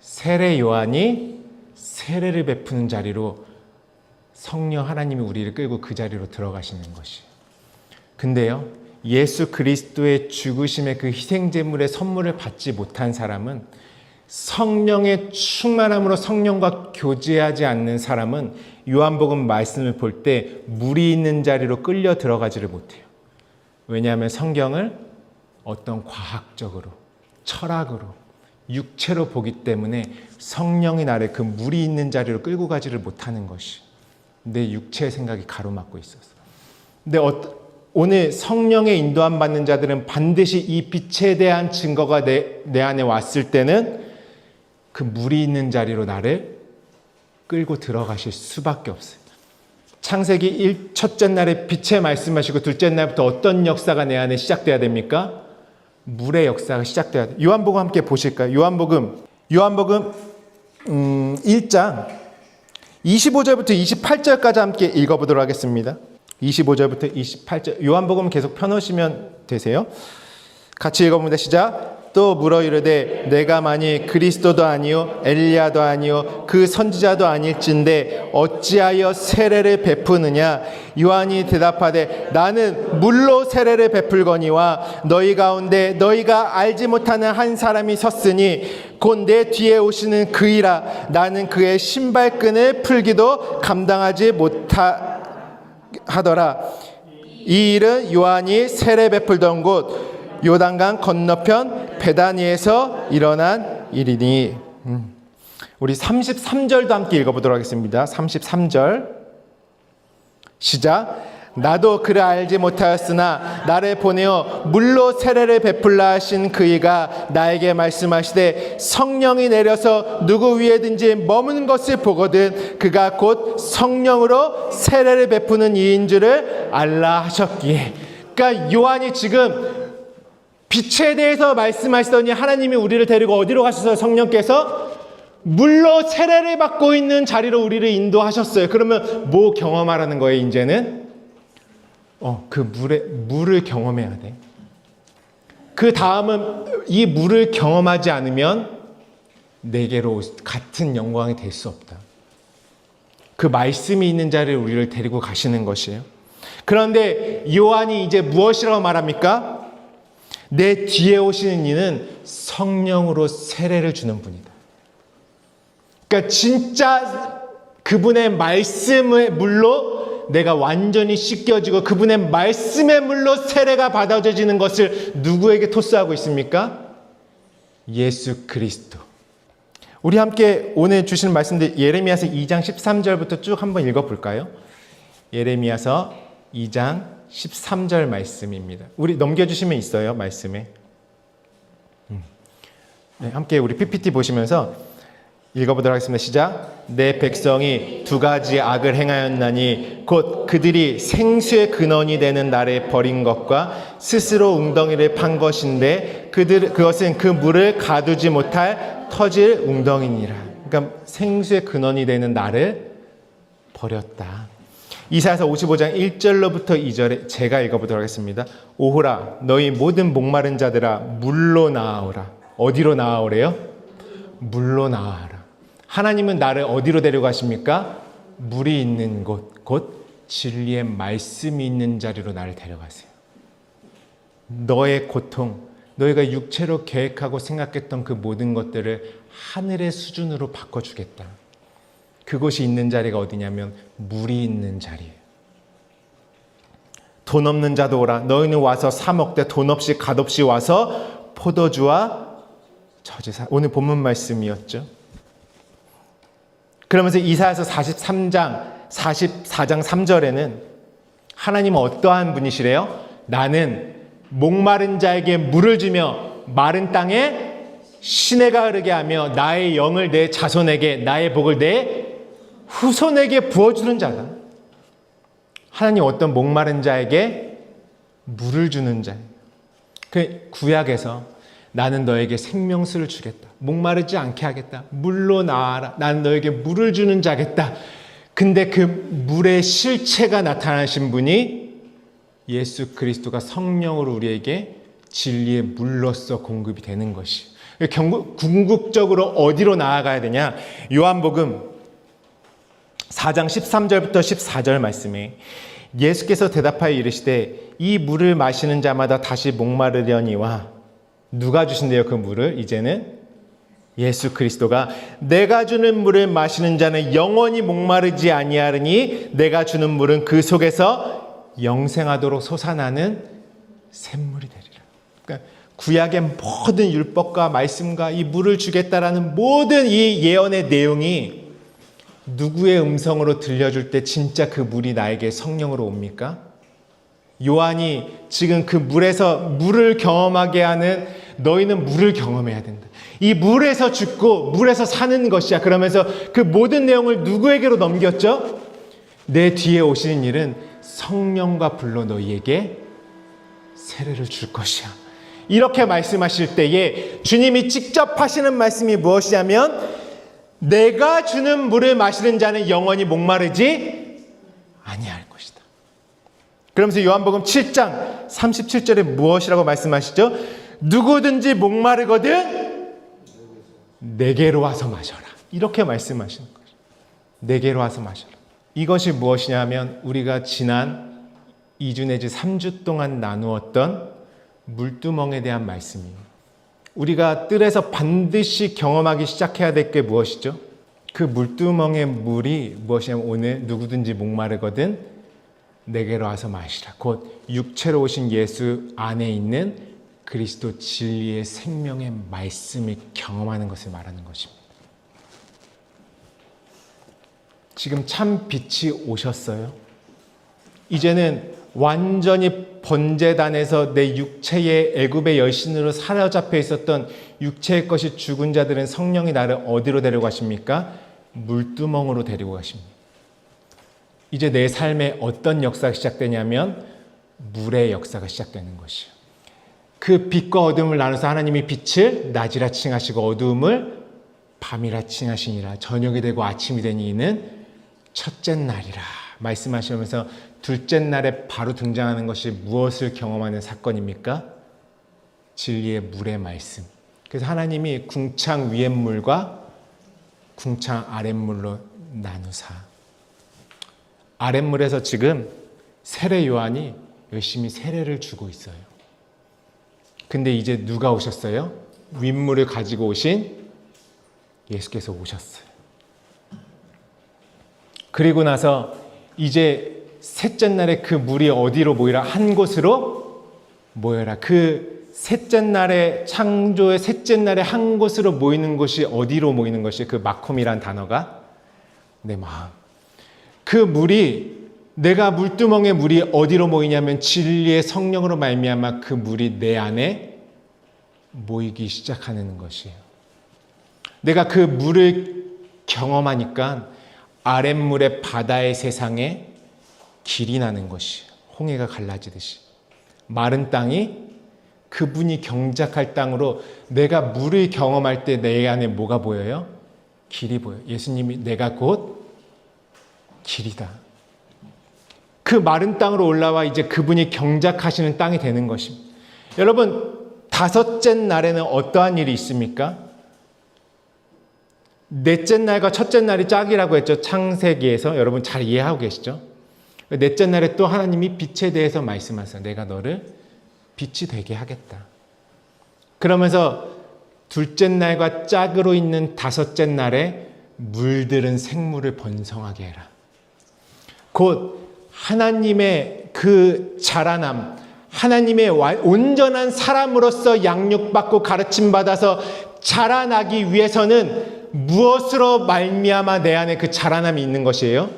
세례 요한이 세례를 베푸는 자리로 성령 하나님이 우리를 끌고 그 자리로 들어가시는 것이에요. 근데요, 예수 그리스도의 죽으심의 그 희생제물의 선물을 받지 못한 사람은, 성령의 충만함으로 성령과 교제하지 않는 사람은 요한복음 말씀을 볼 때 물이 있는 자리로 끌려 들어가지를 못해요. 왜냐하면 성경을 어떤 과학적으로, 철학으로, 육체로 보기 때문에 성령이 나를 그 물이 있는 자리로 끌고 가지를 못하는 것이 내 육체의 생각이 가로막고 있었어. 근데 오늘 성령의 인도함 받는 자들은 반드시 이 빛에 대한 증거가 내 안에 왔을 때는 그 물이 있는 자리로 나를 끌고 들어가실 수밖에 없어요. 창세기 첫째 날에 빛의 말씀하시고 둘째 날부터 어떤 역사가 내 안에 시작돼야 됩니까? 물의 역사가 시작돼야 돼요. 요한복음 함께 보실까요? 요한복음 1장 25절부터 28절까지 함께 읽어보도록 하겠습니다. 25절부터 28절. 요한복음 계속 펴놓으시면 되세요. 같이 읽어봅니다. 시작. 또 물어 이르되 내가 만일 그리스도도 아니요 엘리야도 아니요 그 선지자도 아닐진데 어찌하여 세례를 베푸느냐. 요한이 대답하되 나는 물로 세례를 베풀거니와 너희 가운데 너희가 알지 못하는 한 사람이 섰으니 곧 내 뒤에 오시는 그이라. 나는 그의 신발끈을 풀기도 감당하지 못하더라. 이 일은 요한이 세례 베풀던 곳 요단강 건너편 베다니에서 일어난 일이니. 우리 33절도 함께 읽어보도록 하겠습니다. 33절 시작. 나도 그를 알지 못하였으나 나를 보내어 물로 세례를 베풀라 하신 그이가 나에게 말씀하시되 성령이 내려서 누구 위에든지 머무는 것을 보거든 그가 곧 성령으로 세례를 베푸는 이인 줄을 알라 하셨기에. 그러니까 요한이 지금 빛에 대해서 말씀하시더니 하나님이 우리를 데리고 어디로 가셔서 성령께서 물로 세례를 받고 있는 자리로 우리를 인도하셨어요. 그러면 뭐 경험하라는 거예요, 이제는? 그 물을 경험해야 돼. 그 다음은 이 물을 경험하지 않으면 내게로 같은 영광이 될 수 없다. 그 말씀이 있는 자리에 우리를 데리고 가시는 것이에요. 그런데 요한이 이제 무엇이라고 말합니까? 내 뒤에 오시는 이는 성령으로 세례를 주는 분이다. 그러니까 진짜 그분의 말씀의 물로 내가 완전히 씻겨지고 그분의 말씀의 물로 세례가 받아져지는 것을 누구에게 토스하고 있습니까? 예수 그리스도. 우리 함께 오늘 주시는 말씀들 예레미야서 2장 13절부터 쭉 한번 읽어볼까요? 예레미야서 2장 13절 말씀입니다. 우리 넘겨주시면 있어요, 말씀에. 네, 함께 우리 PPT 보시면서 읽어보도록 하겠습니다. 시작. 내 백성이 두 가지 악을 행하였나니 곧 그들이 생수의 근원이 되는 나를 버린 것과 스스로 웅덩이를 판 것인데 그것은 그 물을 가두지 못할 터질 웅덩이니라. 그러니까 생수의 근원이 되는 나를 버렸다. 이사야서 55장 1절로부터 2절에 제가 읽어보도록 하겠습니다. 오호라 너희 모든 목마른 자들아 물로 나아오라. 어디로 나아오래요? 물로 나아라. 하나님은 나를 어디로 데려가십니까? 물이 있는 곳, 곧 진리의 말씀이 있는 자리로 나를 데려가세요. 너의 고통, 너희가 육체로 계획하고 생각했던 그 모든 것들을 하늘의 수준으로 바꿔주겠다. 그곳이 있는 자리가 어디냐면 물이 있는 자리예요. 돈 없는 자도 오라. 너희는 와서 사 먹되 돈 없이 갓없이 와서 포도주와 저주사. 오늘 본문 말씀이었죠. 그러면서 이사야서 44장 3절에는 하나님은 어떠한 분이시래요? 나는 목마른 자에게 물을 주며 마른 땅에 시내가 흐르게 하며 나의 영을 내 자손에게 나의 복을 내 후손에게 부어주는 자다. 하나님 어떤 목마른 자에게 물을 주는 자예요. 그 구약에서 나는 너에게 생명수를 주겠다. 목마르지 않게 하겠다. 물로 나아라. 나는 너에게 물을 주는 자겠다. 근데 그 물의 실체가 나타나신 분이 예수 그리스도가 성령으로 우리에게 진리의 물로서 공급이 되는 것이. 궁극적으로 어디로 나아가야 되냐? 요한복음 4장 13절부터 14절 말씀에 예수께서 대답하여 이르시되 이 물을 마시는 자마다 다시 목마르려니와 누가 주신대요? 그 물을 이제는 예수 그리스도가 내가 주는 물을 마시는 자는 영원히 목마르지 아니하리니 내가 주는 물은 그 속에서 영생하도록 솟아나는 샘물이 되리라. 그러니까 구약의 모든 율법과 말씀과 이 물을 주겠다라는 모든 이 예언의 내용이 누구의 음성으로 들려줄 때 진짜 그 물이 나에게 성령으로 옵니까? 요한이 지금 그 물에서 물을 경험하게 하는 너희는 물을 경험해야 된다. 이 물에서 죽고 물에서 사는 것이야. 그러면서 그 모든 내용을 누구에게로 넘겼죠? 내 뒤에 오시는 일은 성령과 불로 너희에게 세례를 줄 것이야. 이렇게 말씀하실 때에 주님이 직접 하시는 말씀이 무엇이냐면 내가 주는 물을 마시는 자는 영원히 목마르지 아니할 것이다. 그러면서 요한복음 7장 37절에 무엇이라고 말씀하시죠? 누구든지 목마르거든 내게로 와서 마셔라. 이렇게 말씀하시는 거죠. 내게로 와서 마셔라. 이것이 무엇이냐면 우리가 지난 2주 내지 3주 동안 나누었던 물두멍에 대한 말씀입니다. 우리가 뜰에서 반드시 경험하기 시작해야 될 게 무엇이죠? 그 물두멍의 물이 무엇이냐면 오늘 누구든지 목마르거든 내게로 와서 마시라. 곧 육체로 오신 예수 안에 있는 그리스도 진리의 생명의 말씀을 경험하는 것을 말하는 것입니다. 지금 참 빛이 오셨어요. 이제는 완전히 번제단에서 내 육체의 애굽의 여신으로 사로잡혀 있었던 육체의 것이 죽은 자들은 성령이 나를 어디로 데려가십니까? 물두멍으로 데리고 가십니다. 이제 내 삶에 어떤 역사가 시작되냐면 물의 역사가 시작되는 것이에요. 그 빛과 어둠을 나눠서 하나님이 빛을 낮이라 칭하시고 어두움을 밤이라 칭하시니라. 저녁이 되고 아침이 되니 이는 첫째 날이라 말씀하시면서 둘째 날에 바로 등장하는 것이 무엇을 경험하는 사건입니까? 진리의 물의 말씀. 그래서 하나님이 궁창 위의 물과 궁창 아랫물로 나누사. 아랫물에서 지금 세례 요한이 열심히 세례를 주고 있어요. 근데 이제 누가 오셨어요? 윗물을 가지고 오신 예수께서 오셨어요. 그리고 나서 이제 셋째 날에 그 물이 어디로 모이라? 한 곳으로 모여라. 그 셋째 날에 창조의 셋째 날에 한 곳으로 모이는 곳이 어디로 모이는 것이 그 마콤이란 단어가 내 마음. 그 물이 내가 물두멍의 물이 어디로 모이냐면 진리의 성령으로 말미암아 그 물이 내 안에 모이기 시작하는 것이에요. 내가 그 물을 경험하니까 아랫물의 바다의 세상에 길이 나는 것이 홍해가 갈라지듯이 마른 땅이 그분이 경작할 땅으로 내가 물을 경험할 때 내 안에 뭐가 보여요? 길이 보여요. 예수님이 내가 곧 길이다. 그 마른 땅으로 올라와 이제 그분이 경작하시는 땅이 되는 것입니다. 여러분, 다섯째 날에는 어떠한 일이 있습니까? 넷째 날과 첫째 날이 짝이라고 했죠. 창세기에서. 여러분 잘 이해하고 계시죠? 넷째 날에 또 하나님이 빛에 대해서 말씀하세요. 내가 너를 빛이 되게 하겠다. 그러면서 둘째 날과 짝으로 있는 다섯째 날에 물들은 생물을 번성하게 해라. 곧 하나님의 그 자라남, 하나님의 온전한 사람으로서 양육받고 가르침받아서 자라나기 위해서는 무엇으로 말미암아 내 안에 그 자라남이 있는 것이에요?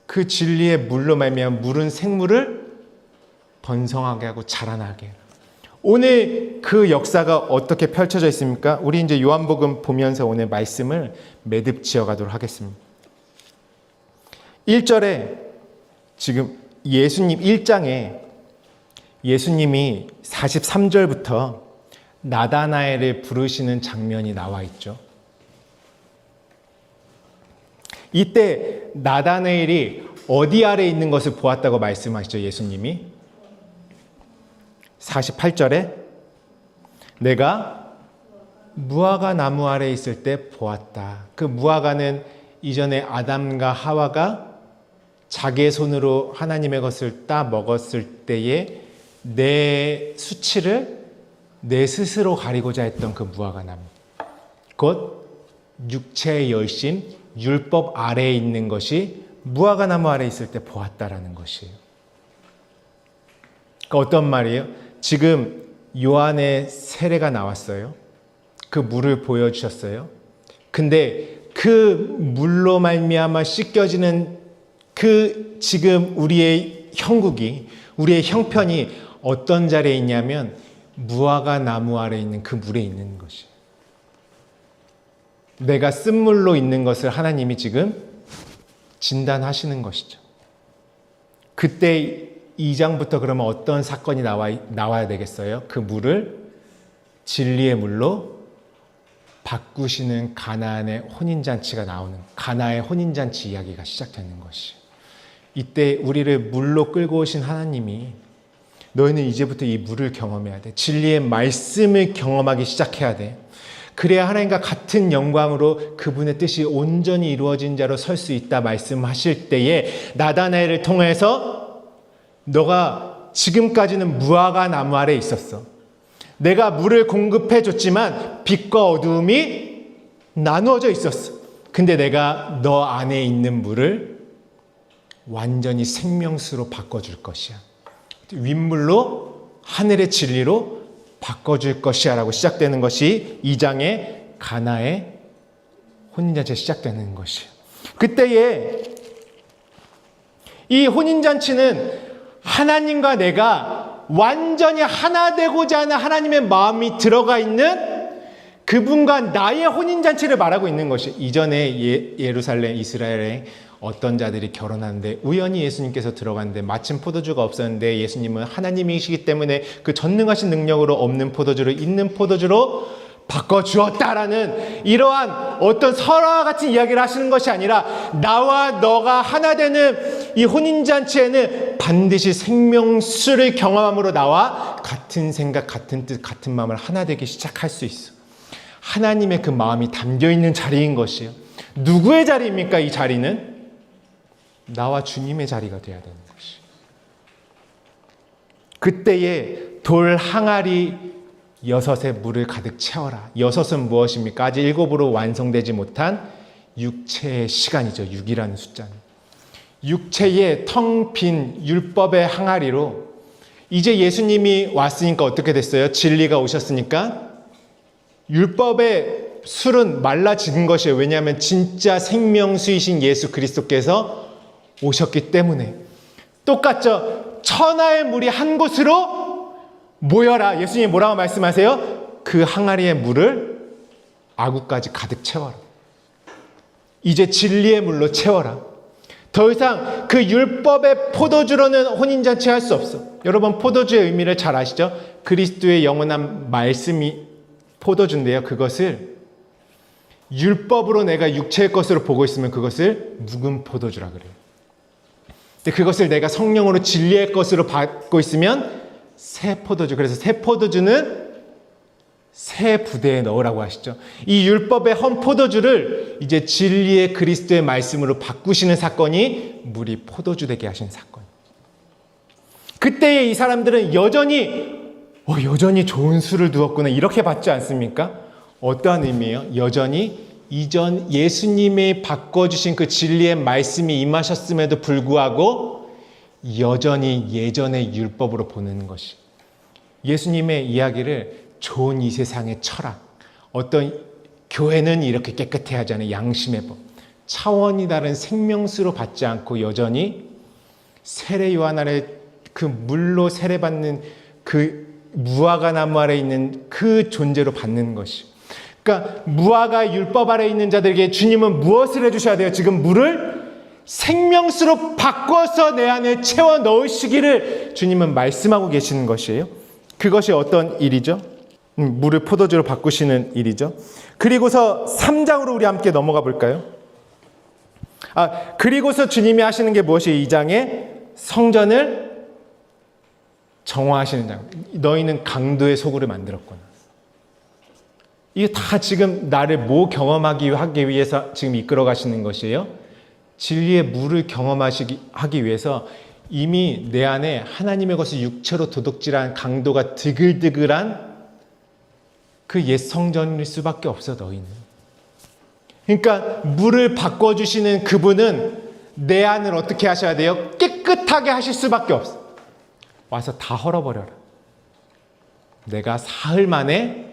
그 진리의 물로 말미암아 물은 생물을 번성하게 하고 자라나게. 오늘 그 역사가 어떻게 펼쳐져 있습니까? 우리 이제 요한복음 보면서 오늘 말씀을 매듭 지어가도록 하겠습니다. 1절에 지금 예수님 1장에 예수님이 43절부터 나다나엘을 부르시는 장면이 나와 있죠. 이때 나다나엘이 어디 아래 있는 것을 보았다고 말씀하시죠, 예수님이? 48절에 내가 무화과 나무 아래 있을 때 보았다. 그 무화과는 이전에 아담과 하와가 자기의 손으로 하나님의 것을 따 먹었을 때에 내 수치를 내 스스로 가리고자 했던 그 무화과 나무. 곧 육체의 열심, 율법 아래에 있는 것이 무화과 나무 아래에 있을 때 보았다라는 것이에요. 그러니까 어떤 말이에요? 지금 요한의 세례가 나왔어요. 그 물을 보여주셨어요. 근데 그 물로 말미암아 씻겨지는 그 지금 우리의 형국이, 우리의 형편이 어떤 자리에 있냐면 무화과 나무 아래에 있는 그 물에 있는 것이에요. 내가 쓴물로 있는 것을 하나님이 지금 진단하시는 것이죠. 그때 2장부터 그러면 어떤 사건이 나와야 되겠어요? 그 물을 진리의 물로 바꾸시는 가나안의 혼인잔치가 나오는, 가나의 혼인잔치 이야기가 시작되는 것이에요. 이때 우리를 물로 끌고 오신 하나님이 너희는 이제부터 이 물을 경험해야 돼. 진리의 말씀을 경험하기 시작해야 돼. 그래야 하나님과 같은 영광으로 그분의 뜻이 온전히 이루어진 자로 설 수 있다 말씀하실 때에 나다나엘을 통해서 너가 지금까지는 무화과 나무 아래 있었어. 내가 물을 공급해 줬지만 빛과 어두움이 나누어져 있었어. 근데 내가 너 안에 있는 물을 완전히 생명수로 바꿔줄 것이야. 윗물로 하늘의 진리로 바꿔줄 것이야 라고 시작되는 것이 2장의 가나의 혼인잔치에 시작되는 것이에요. 그때에 이 혼인잔치는 하나님과 내가 완전히 하나 되고자 하는 하나님의 마음이 들어가 있는 그분과 나의 혼인잔치를 말하고 있는 것이 이전에 예루살렘 이스라엘에 어떤 자들이 결혼하는데 우연히 예수님께서 들어갔는데 마침 포도주가 없었는데 예수님은 하나님이시기 때문에 그 전능하신 능력으로 없는 포도주를 있는 포도주로 바꿔주었다라는 이러한 어떤 설화와 같은 이야기를 하시는 것이 아니라 나와 너가 하나 되는 이 혼인잔치에는 반드시 생명수를 경험함으로 나와 같은 생각, 같은 뜻, 같은 마음을 하나 되기 시작할 수 있어. 하나님의 그 마음이 담겨있는 자리인 것이에요. 누구의 자리입니까? 이 자리는? 나와 주님의 자리가 되어야 되는 것이에요. 그때에 돌 항아리 6의 물을 가득 채워라. 6은 무엇입니까? 아직 7으로 완성되지 못한 육체의 시간이죠. 6이라는 숫자는. 육체의 텅 빈 율법의 항아리로 이제 예수님이 왔으니까 어떻게 됐어요? 진리가 오셨으니까 율법의 술은 말라진 것이에요. 왜냐하면 진짜 생명수이신 예수 그리스도께서 오셨기 때문에. 똑같죠. 천하의 물이 한 곳으로 모여라. 예수님이 뭐라고 말씀하세요? 그 항아리의 물을 아구까지 가득 채워라. 이제 진리의 물로 채워라. 더 이상 그 율법의 포도주로는 혼인잔치 할 수 없어. 여러분 포도주의 의미를 잘 아시죠? 그리스도의 영원한 말씀이 포도주인데요. 그것을 율법으로 내가 육체의 것으로 보고 있으면 그것을 묵은 포도주라 그래요. 근데 그것을 내가 성령으로 진리의 것으로 받고 있으면 새 포도주. 그래서 새 포도주는 새 부대에 넣으라고 하시죠. 이 율법의 헌 포도주를 이제 진리의 그리스도의 말씀으로 바꾸시는 사건이 물이 포도주 되게 하신 사건. 그때에 이 사람들은 여전히 좋은 술을 두었구나 이렇게 받지 않습니까? 어떠한 의미예요? 여전히 이전 예수님이 바꿔주신 그 진리의 말씀이 임하셨음에도 불구하고 여전히 예전의 율법으로 보는 것이, 예수님의 이야기를 좋은 이 세상의 철학, 어떤 교회는 이렇게 깨끗해야 하잖아요. 양심의 법. 차원이 다른 생명수로 받지 않고 여전히 세례 요한 아래 그 물로 세례받는 그 무화과 나무 아래 있는 그 존재로 받는 것이. 그러니까 무화과 율법 아래 있는 자들에게 주님은 무엇을 해주셔야 돼요? 지금 물을 생명수로 바꿔서 내 안에 채워 넣으시기를 주님은 말씀하고 계시는 것이에요. 그것이 어떤 일이죠? 물을 포도주로 바꾸시는 일이죠. 그리고서 3장으로 우리 함께 넘어가 볼까요? 그리고서 주님이 하시는 게 무엇이에요? 2장에 성전을 정화하시는 장. 너희는 강도의 소굴을 만들었구나. 이게 다 지금 나를 하기 위해서 지금 이끌어 가시는 것이에요. 진리의 물을 하기 위해서 이미 내 안에 하나님의 것을 육체로 도둑질한 강도가 드글드글한 그 옛 성전일 수밖에 없어 너희는. 그러니까 물을 바꿔주시는 그분은 내 안을 어떻게 하셔야 돼요? 깨끗하게 하실 수밖에 없어. 와서 다 헐어버려라. 내가 사흘 만에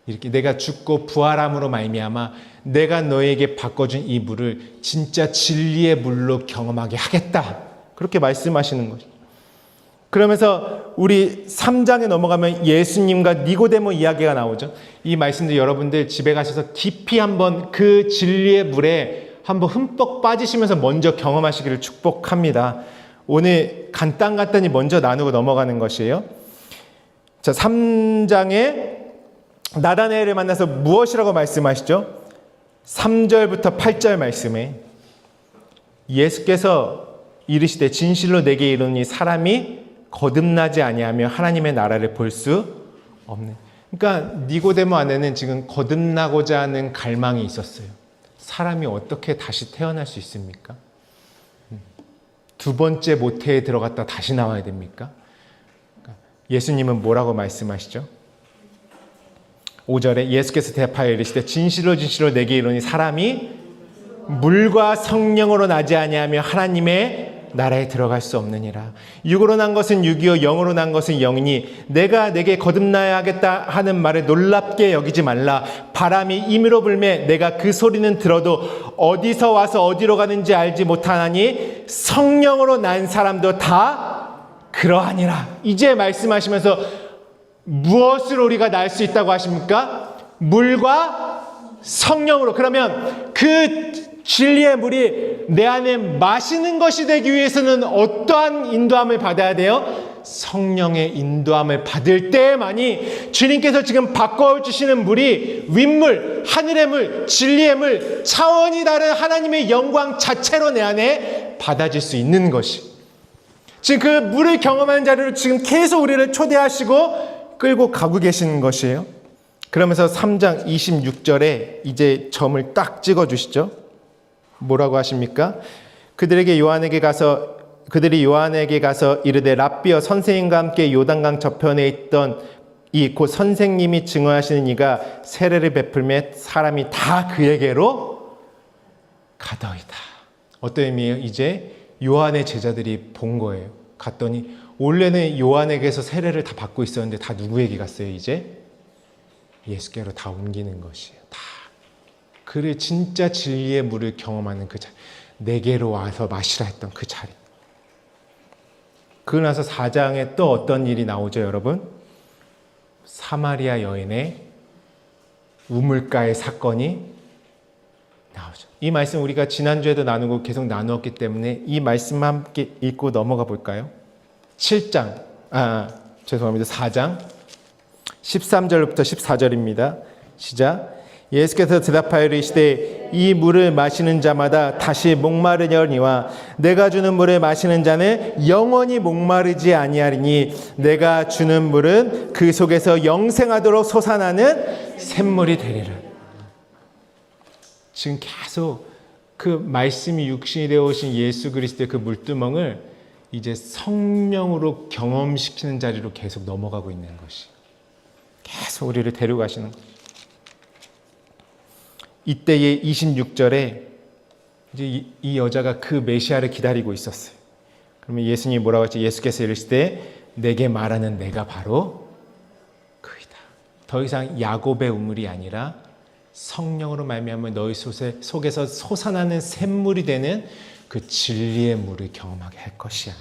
이렇게 내가 죽고 부활함으로 말미암아 내가 너에게 바꿔준 이 물을 진짜 진리의 물로 경험하게 하겠다. 그렇게 말씀하시는 거죠. 그러면서 우리 3장에 넘어가면 예수님과 니고데모 이야기가 나오죠. 이 말씀들 여러분들 집에 가셔서 깊이 한번 그 진리의 물에 한번 흠뻑 빠지시면서 먼저 경험하시기를 축복합니다. 오늘 간단히 먼저 나누고 넘어가는 것이에요. 자, 3장에 나다나엘을 만나서 무엇이라고 말씀하시죠? 3절부터 8절 말씀에 예수께서 이르시되 진실로 내게 이르노니 사람이 거듭나지 아니하며 하나님의 나라를 볼 수 없네. 그러니까 니고데모 안에는 지금 거듭나고자 하는 갈망이 있었어요. 사람이 어떻게 다시 태어날 수 있습니까? 두 번째 모태에 들어갔다 다시 나와야 됩니까? 예수님은 뭐라고 말씀하시죠? 5절에 예수께서 대답하여 이르시되 진실로 내게 이르노니 사람이 물과 성령으로 나지 아니하며 하나님의 나라에 들어갈 수 없느니라. 육으로 난 것은 육이요 영으로 난 것은 영이니 내가 내게 거듭나야 하겠다 하는 말을 놀랍게 여기지 말라. 바람이 임의로 불매 내가 그 소리는 들어도 어디서 와서 어디로 가는지 알지 못하나니 성령으로 난 사람도 다 그러하니라. 이제 말씀하시면서 무엇으로 우리가 날 수 있다고 하십니까? 물과 성령으로. 그러면 그 진리의 물이 내 안에 마시는 것이 되기 위해서는 어떠한 인도함을 받아야 돼요? 성령의 인도함을 받을 때만이 주님께서 지금 바꿔주시는 물이 윗물, 하늘의 물, 진리의 물, 차원이 다른 하나님의 영광 자체로 내 안에 받아질 수 있는 것이. 지금 그 물을 경험하는 자리로 지금 계속 우리를 초대하시고 끌고 가고 계시는 것이에요. 그러면서 3장 26절에 이제 점을 딱 찍어주시죠. 뭐라고 하십니까? 그들이 요한에게 가서 이르되 랍비여 선생님과 함께 요단강 저편에 있던 이 곧 선생님이 증언하시는 이가 세례를 베풀매 사람이 다 그에게로 가더이다. 어떤 의미예요? 이제 요한의 제자들이 본 거예요. 갔더니 원래는 요한에게서 세례를 다 받고 있었는데 다 누구에게 갔어요? 이제 예수께로 다 옮기는 것이에요. 다. 그를 진짜 진리의 물을 경험하는 그 자리, 내게로 와서 마시라 했던 그 자리. 그러고 나서 4장에 또 어떤 일이 나오죠, 여러분? 사마리아 여인의 우물가의 사건이 나오죠. 이 말씀 우리가 지난주에도 나누고 계속 나누었기 때문에 이 말씀 함께 읽고 넘어가 볼까요? 4장 13절부터 14절입니다. 시작. 예수께서 대답하여 이르시되 이 물을 마시는 자마다 다시 목마르려니와 내가 주는 물을 마시는 자는 영원히 목마르지 아니하리니 내가 주는 물은 그 속에서 영생하도록 솟아나는 샘물이 되리라. 지금 계속 그 말씀이 육신이 되어 오신 예수 그리스도의 그 물두멍을 이제 성령으로 경험시키는 자리로 계속 넘어가고 있는 것이, 계속 우리를 데려가시는 것. 이때의 26절에 이제 이 여자가 그 메시아를 기다리고 있었어요. 그러면 예수님이 뭐라고 했지? 예수께서 이르시되 내게 말하는 내가 바로 그이다. 더 이상 야곱의 우물이 아니라 성령으로 말미암아 너희 속에서 솟아나는 샘물이 되는 그 진리의 물을 경험하게 할 것이야.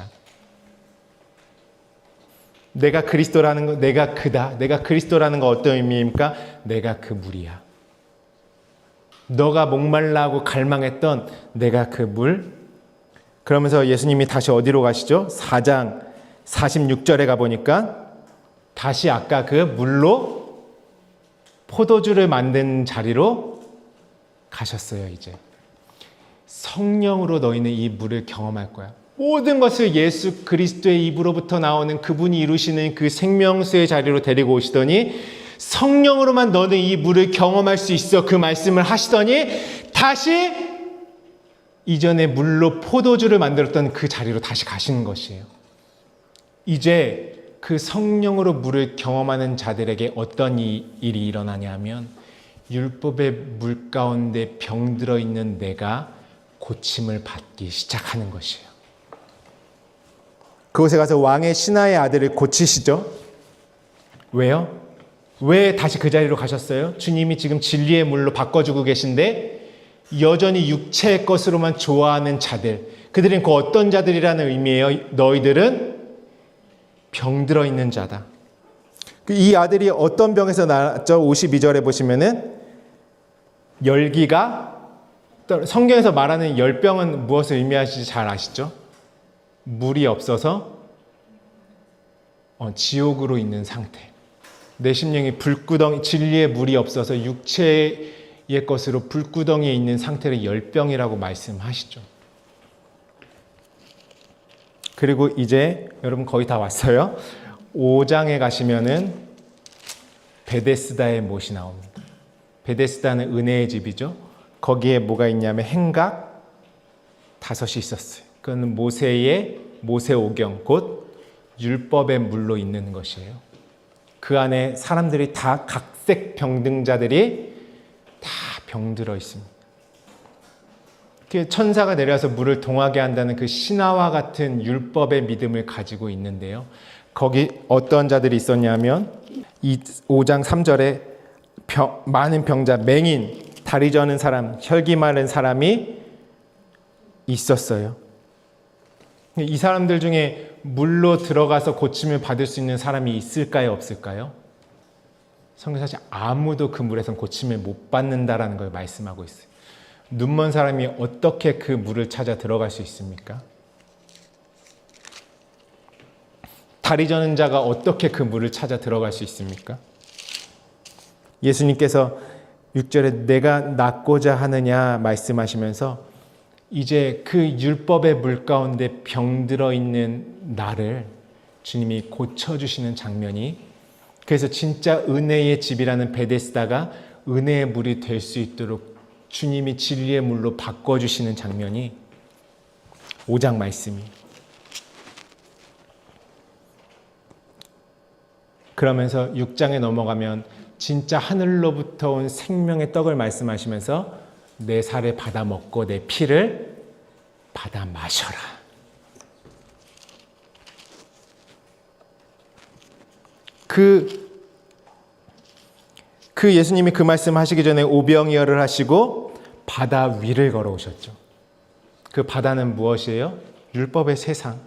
내가 그리스도라는 거, 내가 그다. 내가 그리스도라는 거 어떤 의미입니까? 내가 그 물이야. 너가 목말라하고 갈망했던 내가 그 물. 그러면서 예수님이 다시 어디로 가시죠? 4장 46절에 가보니까 다시 아까 그 물로 포도주를 만든 자리로 가셨어요. 이제 성령으로 너희는 이 물을 경험할 거야. 모든 것을 예수 그리스도의 입으로부터 나오는 그분이 이루시는 그 생명수의 자리로 데리고 오시더니 성령으로만 너는 이 물을 경험할 수 있어. 그 말씀을 하시더니 다시 이전에 물로 포도주를 만들었던 그 자리로 다시 가시는 것이에요. 이제 그 성령으로 물을 경험하는 자들에게 어떤 일이 일어나냐면 율법의 물 가운데 병들어 있는 내가 고침을 받기 시작하는 것이에요. 그곳에 가서 왕의 신하의 아들을 고치시죠. 왜요? 왜 다시 그 자리로 가셨어요? 주님이 지금 진리의 물로 바꿔주고 계신데 여전히 육체의 것으로만 좋아하는 자들, 그들은 그 어떤 자들이라는 의미예요? 너희들은 병들어 있는 자다. 이 아들이 어떤 병에서 나왔죠? 52절에 보시면은 열기가, 성경에서 말하는 열병은 무엇을 의미하시는지 잘 아시죠? 물이 없어서 지옥으로 있는 상태. 내 심령이 불구덩이, 진리의 물이 없어서 육체의 것으로 불구덩이에 있는 상태를 열병이라고 말씀하시죠. 그리고 이제 여러분 거의 다 왔어요. 5장에 가시면은 베데스다의 못이 나옵니다. 베데스다는 은혜의 집이죠. 거기에 뭐가 있냐면 행각 5이 있었어요. 그건 모세오경, 곧 율법의 물로 있는 것이에요. 그 안에 사람들이 다 각색 병등자들이 다 병들어 있습니다. 천사가 내려와서 물을 동하게 한다는 그 신화와 같은 율법의 믿음을 가지고 있는데요. 거기 어떤 자들이 있었냐면 이 5장 3절에 많은 병자, 맹인, 다리 저는 사람, 혈기 마른 사람이 있었어요. 이 사람들 중에 물로 들어가서 고침을 받을 수 있는 사람이 있을까요? 없을까요? 성경 사실 아무도 그 물에선 고침을 못 받는다라는 걸 말씀하고 있어요. 눈먼 사람이 어떻게 그 물을 찾아 들어갈 수 있습니까? 다리 저는 자가 어떻게 그 물을 찾아 들어갈 수 있습니까? 예수님께서 6절에 내가 낫고자 하느냐 말씀하시면서 이제 그 율법의 물 가운데 병들어 있는 나를 주님이 고쳐주시는 장면이, 그래서 진짜 은혜의 집이라는 베데스다가 은혜의 물이 될 수 있도록 주님이 진리의 물로 바꿔주시는 장면이 5장 말씀이에요. 그러면서 6장에 넘어가면 진짜 하늘로부터 온 생명의 떡을 말씀하시면서 내 살을 받아 먹고 내 피를 받아 마셔라. 그 예수님이 그 말씀 하시기 전에 오병이어를 하시고 바다 위를 걸어오셨죠. 그 바다는 무엇이에요? 율법의 세상.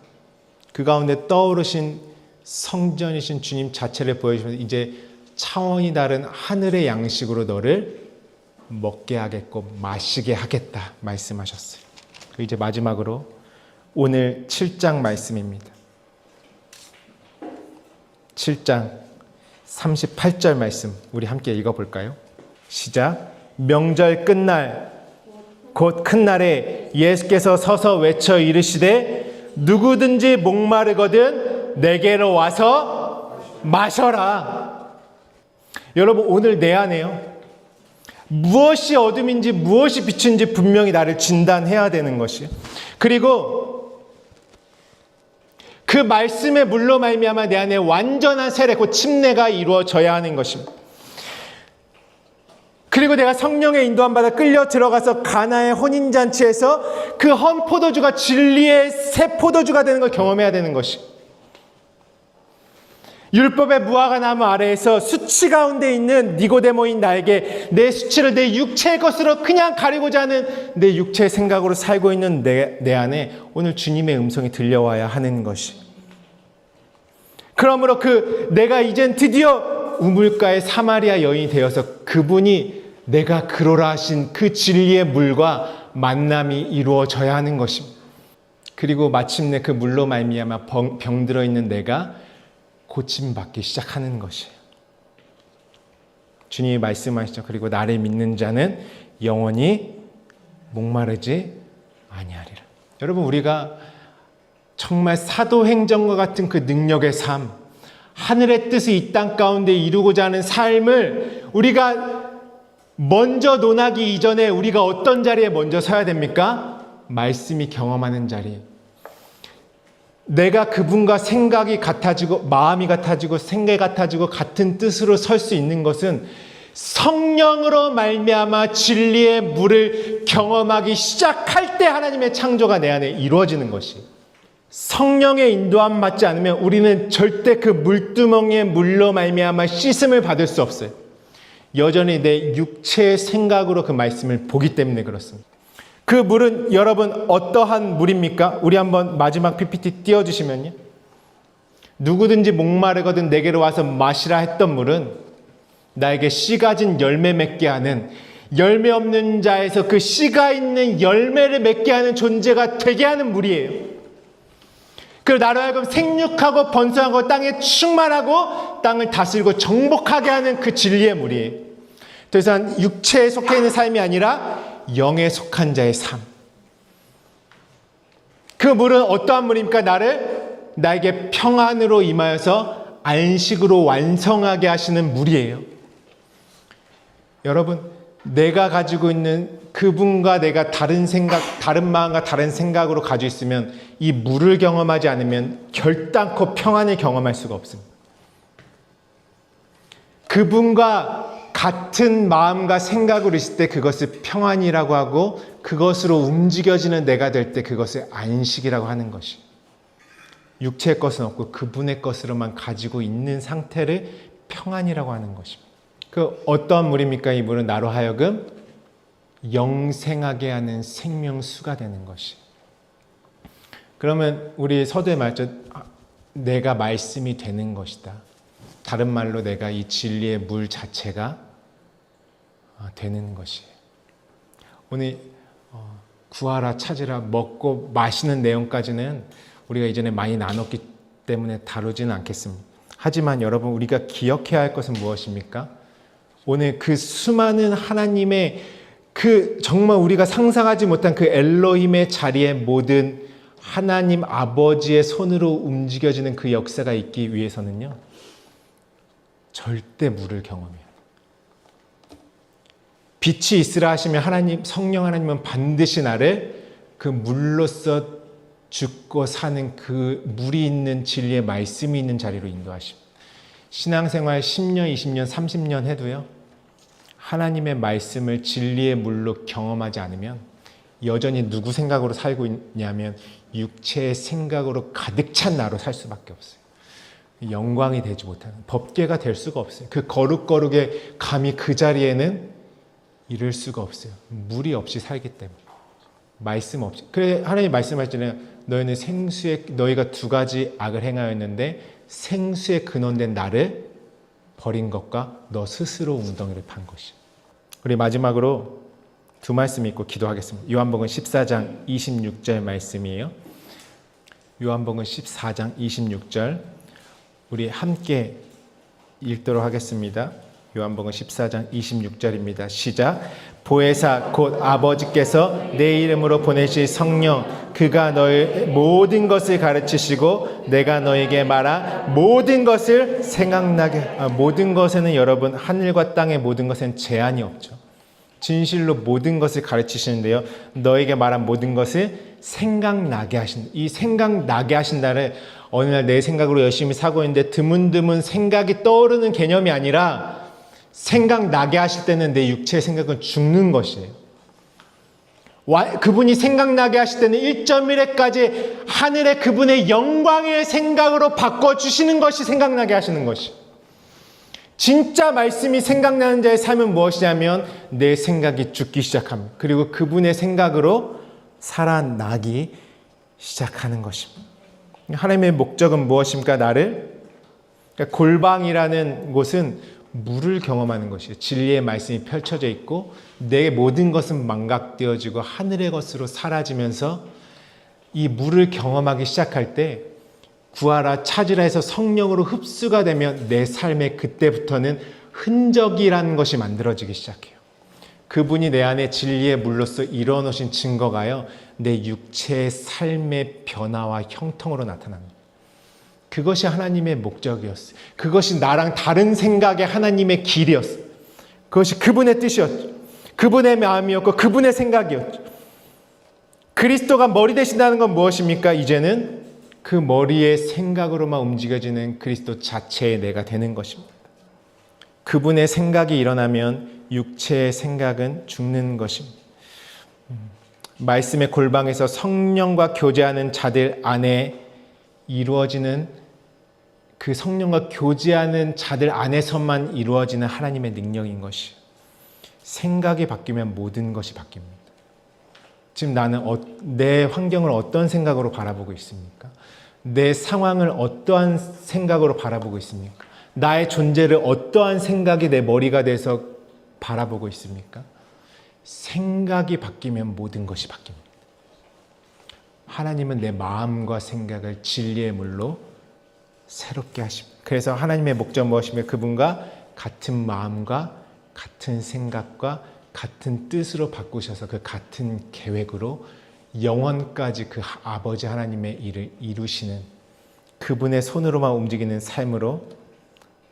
그 가운데 떠오르신 성전이신 주님 자체를 보여주면서 이제 차원이 다른 하늘의 양식으로 너를 먹게 하겠고 마시게 하겠다 말씀하셨어요. 이제 마지막으로 오늘 7장 말씀입니다. 7장 38절 말씀 우리 함께 읽어볼까요? 시작. 명절 끝날 곧 큰 날에 예수께서 서서 외쳐 이르시되 누구든지 목마르거든 내게로 와서 마셔라. 여러분, 오늘 내 안에요, 무엇이 어둠인지 무엇이 빛인지 분명히 나를 진단해야 되는 것이에요. 그리고 그 말씀의 물로 말미암아 내 안에 완전한 세례, 곧 침례가 이루어져야 하는 것입니다. 그리고 내가 성령의 인도함 받아 끌려 들어가서 가나의 혼인잔치에서 그 헌 포도주가 진리의 새 포도주가 되는 걸 경험해야 되는 것이, 율법의 무화과 나무 아래에서 수치 가운데 있는 니고데모인 나에게 내 수치를 내 육체의 것으로 그냥 가리고자 하는 내 육체의 생각으로 살고 있는 내 안에 오늘 주님의 음성이 들려와야 하는 것이, 그러므로 내가 이젠 드디어 우물가의 사마리아 여인이 되어서 그분이 내가 그러라 하신 그 진리의 물과 만남이 이루어져야 하는 것입니다. 그리고 마침내 그 물로 말미암아 병들어 있는 내가 고침받기 시작하는 것이에요. 주님이 말씀하시죠. 그리고 나를 믿는 자는 영원히 목마르지 아니하리라. 여러분, 우리가 정말 사도행전과 같은 그 능력의 삶, 하늘의 뜻을 이 땅 가운데 이루고자 하는 삶을 우리가 먼저 논하기 이전에 우리가 어떤 자리에 먼저 서야 됩니까? 말씀이 경험하는 자리. 내가 그분과 생각이 같아지고 마음이 같아지고 생각이 같아지고 같은 뜻으로 설 수 있는 것은 성령으로 말미암아 진리의 물을 경험하기 시작할 때 하나님의 창조가 내 안에 이루어지는 것이, 성령의 인도함 받지 않으면 우리는 절대 그 물두멍의 물로 말미암아 씻음을 받을 수 없어요. 여전히 내 육체의 생각으로 그 말씀을 보기 때문에 그렇습니다. 그 물은 여러분 어떠한 물입니까? 우리 한번 마지막 PPT 띄워주시면요. 누구든지 목마르거든 내게로 와서 마시라 했던 물은 나에게 씨가 진 열매 맺게 하는, 열매 없는 자에서 그 씨가 있는 열매를 맺게 하는 존재가 되게 하는 물이에요. 그리고 나로 하여금 생육하고 번성하고 땅에 충만하고 땅을 다스리고 정복하게 하는 그 진리의 물이에요. 더 이상 육체에 속해 있는 삶이 아니라 영에 속한 자의 삶. 그 물은 어떠한 물입니까? 나에게 평안으로 임하여서 안식으로 완성하게 하시는 물이에요. 여러분, 내가 가지고 있는 그분과 내가 다른 생각, 다른 마음과 다른 생각으로 가지고 있으면 이 물을 경험하지 않으면 결단코 평안을 경험할 수가 없습니다. 그분과 같은 마음과 생각으로 있을 때 그것을 평안이라고 하고, 그것으로 움직여지는 내가 될 때 그것을 안식이라고 하는 것이, 육체의 것은 없고 그분의 것으로만 가지고 있는 상태를 평안이라고 하는 것입니다. 그 어떠한 물입니까? 이 물은 나로 하여금 영생하게 하는 생명수가 되는 것이. 그러면 우리 서두에 말했죠. 내가 말씀이 되는 것이다. 다른 말로 내가 이 진리의 물 자체가 되는 것이에요. 오늘 구하라, 찾으라, 먹고 마시는 내용까지는 우리가 이전에 많이 나눴기 때문에 다루지는 않겠습니다. 하지만 여러분, 우리가 기억해야 할 것은 무엇입니까? 오늘 그 수많은 하나님의 그 정말 우리가 상상하지 못한 그 엘로힘의 자리에 모든 하나님 아버지의 손으로 움직여지는 그 역사가 있기 위해서는요, 절대 물을 경험해야 돼요. 빛이 있으라 하시면 하나님, 성령 하나님은 반드시 나를 그 물로서 죽고 사는 그 물이 있는 진리의 말씀이 있는 자리로 인도하십니다. 신앙생활 10년, 20년, 30년 해도요, 하나님의 말씀을 진리의 물로 경험하지 않으면 여전히 누구 생각으로 살고 있냐면 육체의 생각으로 가득 찬 나로 살 수밖에 없어요. 영광이 되지 못하는, 법궤가 될 수가 없어요. 그 거룩거룩의 감히 그 자리에는 이를 수가 없어요. 물이 없이 살기 때문에. 말씀 없이. 그래 하나님 말씀하시잖아요. 너희는 너희가 두 가지 악을 행하였는데 생수의 근원된 나를 버린 것과 너 스스로 웅덩이를 판 것이. 우리 마지막으로 두 말씀 읽고 기도하겠습니다. 요한복음 14장 26절 말씀이에요. 요한복음 14장 26절 우리 함께 읽도록 하겠습니다. 요한복음 14장 26절입니다. 시작. 보혜사 곧 아버지께서 내 이름으로 보내실 성령 그가 너희 모든 것을 가르치시고 내가 너에게 말한 모든 것을 생각나게. 모든 것에는 여러분 하늘과 땅의 모든 것에는 제한이 없죠. 진실로 모든 것을 가르치시는데요. 너에게 말한 모든 것을 생각나게 하신다. 이 생각나게 하신다를 어느 날 내 생각으로 열심히 사고 있는데 드문드문 생각이 떠오르는 개념이 아니라 생각나게 하실 때는 내 육체의 생각은 죽는 것이에요. 그분이 생각나게 하실 때는 1.1회까지 하늘의 그분의 영광의 생각으로 바꿔주시는 것이 생각나게 하시는 것이. 진짜 말씀이 생각나는 자의 삶은 무엇이냐면 내 생각이 죽기 시작합니다. 그리고 그분의 생각으로 살아나기 시작하는 것입니다. 하나님의 목적은 무엇입니까? 나를 그러니까 골방이라는 곳은 물을 경험하는 것이에요. 진리의 말씀이 펼쳐져 있고 내 모든 것은 망각되어지고 하늘의 것으로 사라지면서 이 물을 경험하기 시작할 때 구하라 찾으라 해서 성령으로 흡수가 되면 내 삶에 그때부터는 흔적이라는 것이 만들어지기 시작해요. 그분이 내 안에 진리의 물로서 이뤄놓으신 증거가요. 내 육체의 삶의 변화와 형통으로 나타납니다. 그것이 하나님의 목적이었어요. 그것이 나랑 다른 생각의 하나님의 길이었어요. 그것이 그분의 뜻이었죠. 그분의 마음이었고 그분의 생각이었죠. 그리스도가 머리 되신다는 건 무엇입니까? 이제는 그 머리의 생각으로만 움직여지는 그리스도 자체의 내가 되는 것입니다. 그분의 생각이 일어나면 육체의 생각은 죽는 것입니다. 말씀의 골방에서 성령과 교제하는 자들 안에 이루어지는 그 성령과 교제하는 자들 안에서만 이루어지는 하나님의 능력인 것이 생각이 바뀌면 모든 것이 바뀝니다. 지금 나는 내 환경을 어떤 생각으로 바라보고 있습니까? 내 상황을 어떠한 생각으로 바라보고 있습니까? 나의 존재를 어떠한 생각이 내 머리가 돼서 바라보고 있습니까? 생각이 바뀌면 모든 것이 바뀝니다. 하나님은 내 마음과 생각을 진리의 물로 새롭게 하십니다. 그래서 하나님의 목적 무엇이며 그분과 같은 마음과 같은 생각과 같은 뜻으로 바꾸셔서 그 같은 계획으로 영원까지 그 아버지 하나님의 일을 이루시는 그분의 손으로만 움직이는 삶으로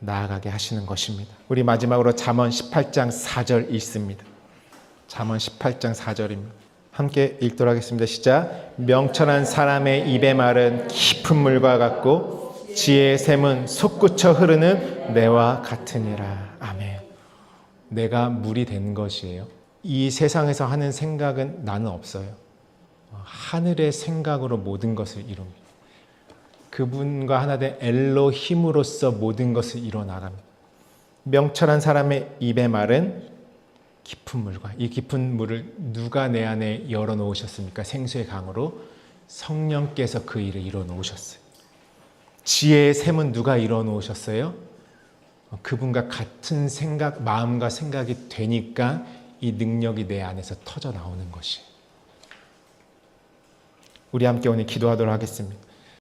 나아가게 하시는 것입니다. 우리 마지막으로 잠언 18장 4절 읽습니다. 잠언 18장 4절입니다. 함께 읽도록 하겠습니다. 시작. 명철한 사람의 입의 말은 깊은 물과 같고 지혜의 샘은 솟구쳐 흐르는 매와 같으니라. 아멘. 내가 물이 된 것이에요. 이 세상에서 하는 생각은 나는 없어요. 하늘의 생각으로 모든 것을 이룹니다. 그분과 하나 된 엘로힘으로서 모든 것을 이뤄나갑니다. 명철한 사람의 입의 말은 깊은 물과 이 깊은 물을 누가 내 안에 열어놓으셨습니까? 생수의 강으로 성령께서 그 일을 이뤄놓으셨어요. 지혜의 샘은 누가 이뤄놓으셨어요? 그분과 같은 생각, 마음과 생각이 되니까 이 능력이 내 안에서 터져 나오는 것이에요. 우리 함께 오늘 기도하도록 하겠습니다.